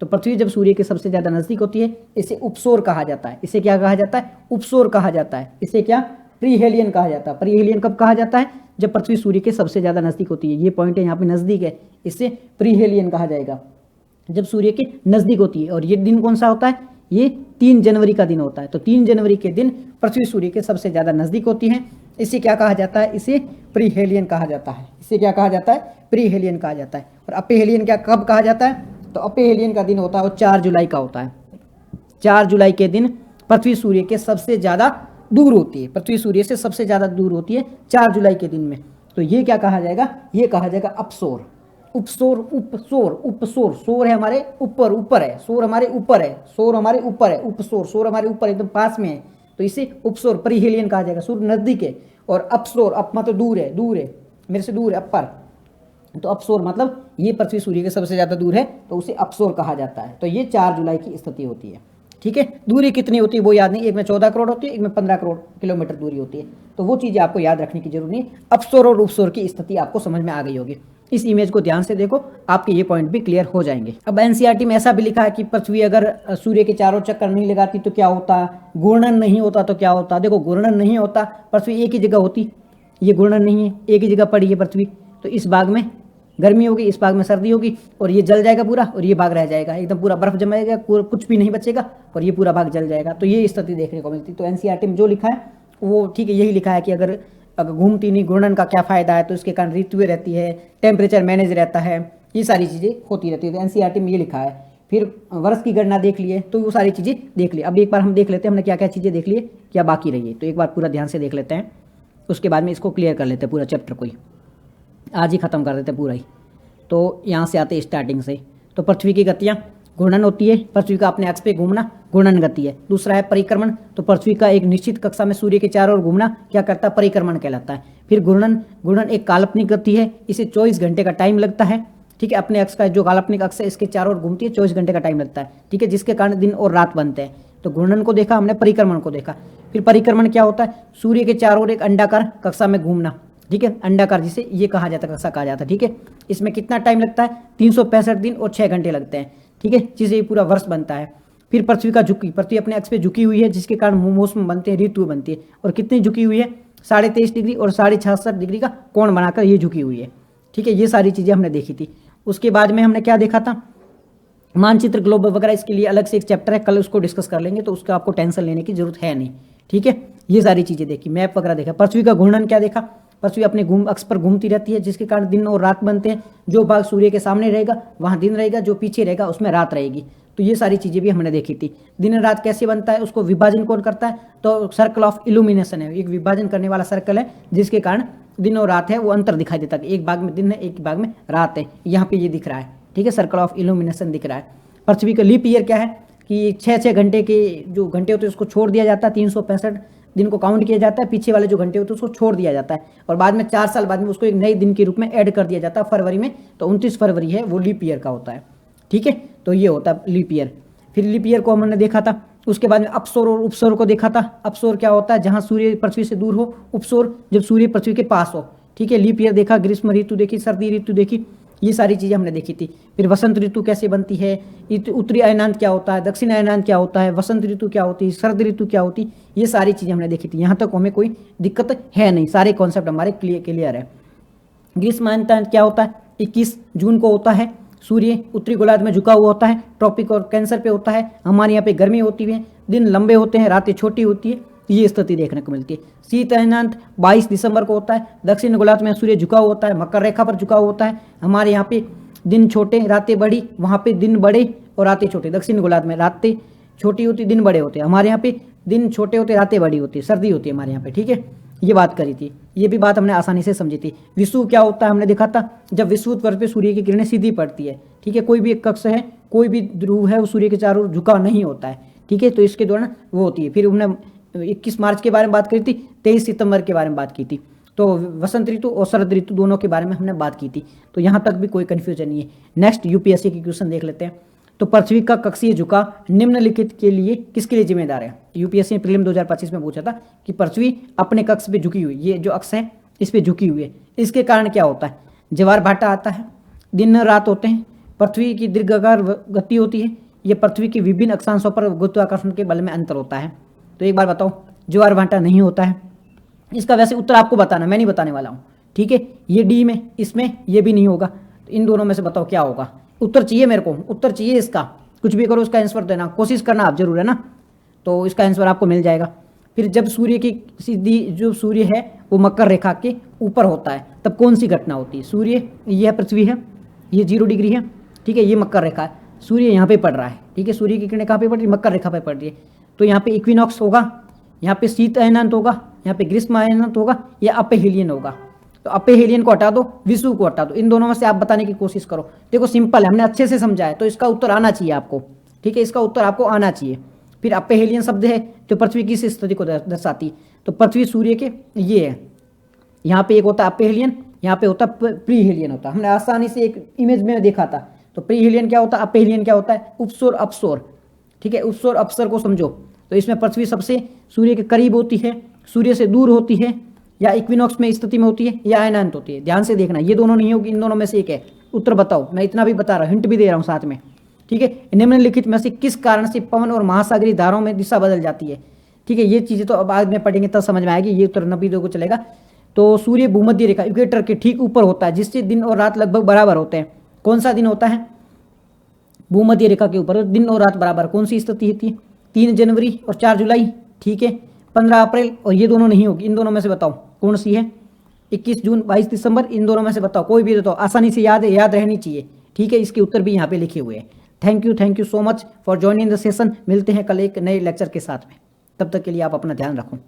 तो पृथ्वी जब सूर्य के सबसे ज़्यादा नज़दीक होती है, इसे उपसौर कहा जाता है। इसे क्या कहा जाता है? उपसौर कहा जाता है। इसे क्या? प्रीहेलियन कहा जाता है। प्रीहेलियन कब कहा जाता है? जब पृथ्वी सूर्य के सबसे ज़्यादा नज़दीक होती है। ये पॉइंट है यहाँ पे नज़दीक है, इससे प्रीहेलियन कहा जाएगा, जब सूर्य के नज़दीक होती है। और ये दिन कौन सा होता है? ये 3 जनवरी का दिन होता है। तो 3 जनवरी के दिन पृथ्वी सूर्य के सबसे ज़्यादा नज़दीक होती है। इसे क्या कहा जाता है? इसे प्रीहेलियन कहा जाता है। इसे क्या कहा जाता है? प्रीहेलियन कहा जाता है। और अपेहेलियन क्या कब कहा जाता है? तो अपेहेलियन का दिन होता है वो 4 जुलाई का होता है। 4 जुलाई के दिन पृथ्वी सूर्य के सबसे ज़्यादा दूर होती है, पृथ्वी सूर्य से सबसे ज़्यादा दूर होती है 4 जुलाई के दिन में। तो ये क्या कहा जाएगा? ये कहा जाएगा अपसौर। उपसौर, उपसौर, उपसौर। सौर है हमारे ऊपर, ऊपर है। सौर हमारे ऊपर है, सौर हमारे ऊपर है। उपसौर, सौर हमारे ऊपर एकदम पास में है, तो इसे उपसौर, परिहेलियन कहा जाएगा। सूर्य नज़दीक है। और अपसौर, अप मतलब दूर है, दूर है, मेरे से दूर है, अपर। तो अपसौर मतलब ये पृथ्वी सूर्य के सबसे ज़्यादा दूर है, तो उसे अपसौर कहा जाता है। तो ये 4 जुलाई की स्थिति होती है। ठीक है, दूरी कितनी होती है वो याद नहीं, एक में 14 करोड़ होती है, एक में 15 करोड़ किलोमीटर दूरी होती है। तो वो चीज़ें आपको याद रखने की जरूरत नहीं। अपसौर और उपसौर की स्थिति आपको समझ में आ गई होगी। इस इमेज को ध्यान से देखो, आपके ये पॉइंट भी क्लियर हो जाएंगे। अब एनसीईआरटी में ऐसा भी लिखा है कि पृथ्वी अगर सूर्य के चारों चक्कर नहीं लगाती तो क्या होता, घूर्णन नहीं होता तो क्या होता। देखो, घूर्णन नहीं होता, पृथ्वी एक ही जगह होती, ये घूर्णन नहीं है, एक ही जगह पड़ी है पृथ्वी। तो इस भाग में गर्मी होगी, इस भाग में सर्दी होगी, और ये जल जाएगा पूरा, और ये भाग रह जाएगा, एकदम पूरा बर्फ जमाएगा, कुछ भी नहीं बचेगा, और ये पूरा भाग जल जाएगा। तो ये स्थिति देखने को मिलती। तो एनसीईआरटी में जो लिखा है वो ठीक है, यही लिखा है कि अगर घूमती नहीं घूर्णन का क्या फायदा है, तो इसके कारण ऋतुएं रहती है, टेम्परेचर मैनेज रहता है, ये सारी चीज़ें होती रहती है। तो एनसीईआरटी में ये लिखा है। फिर वर्ष की गणना देख लिए, तो वो सारी चीज़ें देख ली। अब एक बार हम देख लेते हैं हमने क्या क्या चीज़ें देख लिए, क्या बाकी रही है। तो एक बार पूरा ध्यान से देख लेते हैं, उसके बाद में इसको क्लियर कर लेते हैं पूरा चैप्टर को ही, आज ही खत्म कर देते हैं पूरा ही। तो यहाँ से आते हैं स्टार्टिंग से। तो पृथ्वी की गतियाँ, घूर्णन होती है, पृथ्वी का अपने अक्ष पे घूमना घूर्णन गति है। दूसरा है परिक्रमण, तो पृथ्वी का एक निश्चित कक्षा में सूर्य के चारों ओर घूमना क्या करता है, परिक्रमण कहलाता है। फिर घूर्णन, घूर्णन एक काल्पनिक गति है, इसे 24 घंटे का टाइम लगता है। ठीक है, अपने अक्ष का जो काल्पनिक अक्ष है इसके चारों ओर घूमती है, 24 घंटे का टाइम लगता है। ठीक है, जिसके कारण दिन और रात बनते हैं। तो घूर्णन को देखा हमने, परिक्रमण को देखा। फिर परिक्रमण क्या होता है, सूर्य के चारों ओर एक अंडाकार कक्षा में घूमना। ठीक है, अंडाकार जिसे ये कहा जाता है, कक्षा कहा जाता है। ठीक है, इसमें कितना टाइम लगता है, 365 दिन और 6 घंटे लगते हैं। ठीक है, जिसे ये पूरा वर्ष बनता है। फिर पृथ्वी का झुकी, पृथ्वी अपने अक्ष पे झुकी हुई है, जिसके कारण मौसम बनते हैं, ऋतु बनती है। और कितनी झुकी हुई है, 23.5 डिग्री और 66.5 डिग्री का कोण बनाकर ये झुकी हुई है। ठीक है, ये सारी चीज़ें हमने देखी थी। उसके बाद में हमने क्या देखा था, मानचित्र, ग्लोब वगैरह, इसके लिए अलग से एक चैप्टर है, कल उसको डिस्कस कर लेंगे, तो उसका आपको टेंशन लेने की जरूरत है नहीं। ठीक है, ये सारी चीज़ें देखी, मैप वगैरह देखा। पृथ्वी का घूर्णन क्या देखा, पृथ्वी अपने अक्ष पर घूमती रहती है, जिसके कारण दिन और रात बनते हैं। जो भाग सूर्य के सामने रहेगा वहाँ दिन रहेगा, जो पीछे रहेगा उसमें रात रहेगी। तो ये सारी चीज़ें भी हमने देखी थी। दिन और रात कैसे बनता है, उसको विभाजन कौन करता है, तो सर्कल ऑफ इल्यूमिनेशन है, एक विभाजन करने वाला सर्कल है, जिसके कारण दिन और रात है वो अंतर दिखाई देता है। एक भाग में दिन है, एक भाग में रात है, यहाँ पे ये दिख रहा है। ठीक है, सर्कल ऑफ इल्यूमिनेशन दिख रहा है। पृथ्वी का लीप ईयर क्या है कि 6 घंटे के जो घंटे होते हैं उसको छोड़ दिया जाता है, 365 दिन को काउंट किया जाता है, पीछे वाले जो घंटे होते हैं उसको छोड़ दिया जाता है, और बाद में 4 साल बाद में उसको एक नए दिन के रूप में ऐड कर दिया जाता है फरवरी में। तो 29 फरवरी है वो लीप ईयर का होता है। ठीक है, तो ये होता है लीप ईयर। फिर लीप ईयर को हमने देखा था। उसके बाद में अपसौर और उपसौर को देखा था। अपसौर क्या होता है, जहाँ सूर्य पृथ्वी से दूर हो। उपसौर जब सूर्य पृथ्वी के पास हो। ठीक है, लीप ईयर देखा, ग्रीष्म ऋतु देखी, सर्दी ऋतु देखी, ये सारी चीज़ें हमने देखी थी। फिर वसंत ऋतु कैसे बनती है, उत्तरी अयनांत क्या होता है, दक्षिण अयनांत क्या होता है, वसंत ऋतु क्या होती है, शरद ऋतु क्या होती, ये सारी चीज़ें हमने देखी थी। यहाँ तक हमें कोई दिक्कत है नहीं, सारे कॉन्सेप्ट हमारे क्लियर है। ग्रीष्म अयनांत क्या होता है, 21 जून को होता है। सूर्य उत्तरी गोलार्ध में झुका हुआ होता है, ट्रॉपिक और कैंसर पे होता है। हमारे यहाँ पे गर्मी होती है, दिन लंबे होते हैं, रातें छोटी होती है, ये स्थिति देखने को मिलती है। शीत अयनांत 22 दिसंबर को होता है। दक्षिण गोलार्ध में सूर्य झुका हुआ होता है, मकर रेखा पर झुका हुआ होता है। हमारे यहाँ पे दिन छोटे रातें बड़ी, वहाँ पे दिन बड़े और रातें छोटे। दक्षिण गोलार्ध में रातें छोटी होती, दिन बड़े होते हैं। हमारे यहाँ पे दिन छोटे होते, रातें बड़ी होती है, सर्दी होती है हमारे यहाँ पे। ठीक है, ये बात करी थी, ये भी बात हमने आसानी से समझी थी। विषुव क्या होता है हमने देखा था, जब विषुवत वर्ष पे सूर्य की किरणें सीधी पड़ती है। ठीक है, कोई भी एक कक्ष है, कोई भी ध्रुव है, वो सूर्य के चारों ओर झुका नहीं होता है। ठीक है, तो इसके दौरान वो होती है। फिर हमने 21 मार्च के बारे में बात करी थी, 23 सितंबर के बारे में बात की थी। तो वसंत ऋतु और शरद ऋतु दोनों के बारे में हमने बात की थी। तो यहाँ तक भी कोई कन्फ्यूजन नहीं है। नेक्स्ट यूपीएससी की क्वेश्चन देख लेते हैं। तो पृथ्वी का कक्षीय झुकाव निम्नलिखित के लिए किसके लिए जिम्मेदार है। यूपीएससी ने प्रीलिम 2025 में पूछा था कि पृथ्वी अपने कक्ष पे झुकी हुई, ये जो अक्ष है इस पे झुकी हुई है, इसके कारण क्या होता है, ज्वार भाटा आता है, दिन रात होते हैं, पृथ्वी की दीर्घाकार गति होती है, ये पृथ्वी के विभिन्न अक्षांशों पर गुरुत्वाकर्षण के बल में अंतर होता है। तो एक बार बताओ, ज्वार भाटा नहीं होता है। इसका वैसे उत्तर आपको बताना, मैं नहीं बताने वाला हूँ। ठीक है, ये डी में, इसमें ये भी नहीं होगा। तो इन दोनों में से बताओ क्या होगा। उत्तर चाहिए मेरे को, उत्तर चाहिए इसका, कुछ भी करो उसका आंसर देना, कोशिश करना आप जरूर, है ना। तो इसका आंसर आपको मिल जाएगा। फिर जब सूर्य की सीधी, जो सूर्य है वो मकर रेखा के ऊपर होता है, तब कौन सी घटना होती है। सूर्य, यह पृथ्वी है, ये 0 डिग्री है। ठीक है, ये मकर रेखा है, सूर्य यहाँ पे पड़ रहा है। ठीक है, सूर्य की किरणें कहाँ पे पड़ रही है, मकर रेखा पे पड़ रही है। तो यहाँ पे इक्विनॉक्स होगा, यहाँ पे शीत अयनांत होगा, यहाँ पे ग्रीष्म अयनांत होगा, या अपेहेलियन होगा। तो अपेहेलियन को हटा दो, विषुव को हटा दो, इन दोनों में से आप बताने की कोशिश करो। देखो सिंपल है, हमने अच्छे से समझा है, तो इसका उत्तर आना चाहिए आपको। ठीक है, इसका उत्तर आपको आना चाहिए। फिर अपेहेलियन शब्द है जो पृथ्वी की स्थिति को दर्शाती है। तो पृथ्वी सूर्य के ये है, यहाँ पे एक होता है अपेहेलियन, यहाँ पे होता है प्रीहेलियन होता है। हमने आसानी से एक इमेज में देखा था। तो प्रीहेलियन क्या होता है, अपेहेलियन क्या होता है, उपसौर अपसौर। ठीक है, उपसौर अपसर को समझो। तो इसमें पृथ्वी सबसे सूर्य के करीब होती है, सूर्य से दूर होती है, या इक्विनॉक्स में स्थिति में होती है, या अयनांत होती है। ध्यान से देखना, ये दोनों नहीं होगी, इन दोनों में से एक है। उत्तर बताओ, मैं इतना भी बता रहा हूँ, हिंट भी दे रहा हूँ साथ में। ठीक है, निम्नलिखित में से किस कारण से पवन और महासागरीय धाराओं में दिशा बदल जाती है। ठीक है, ये चीज़ें तो अब बाद में पढ़ेंगे तब समझ में आएगी, ये उत्तर 90 को चलेगा। तो सूर्य भूमध्य रेखा इक्वेटर के ठीक ऊपर होता है, जिससे दिन और रात लगभग बराबर होते हैं। कौन सा दिन होता है? भूमध्य रेखा के ऊपर दिन और रात बराबर। कौन सी स्थिति होती है? 3 जनवरी और 4 जुलाई, ठीक है। 15 अप्रैल और ये दोनों नहीं होगी, इन दोनों में से बताओ कौन सी है? 21 जून, 22 दिसंबर, इन दोनों में से बताओ, कोई भी बताओ, आसानी से याद रहनी चाहिए, ठीक है। इसके उत्तर भी यहाँ पे लिखे हुए हैं। Thank you so much for joining the session. मिलते हैं कल एक नए लेक्चर के साथ में, तब तक के लिए आप अपना ध्यान रखो।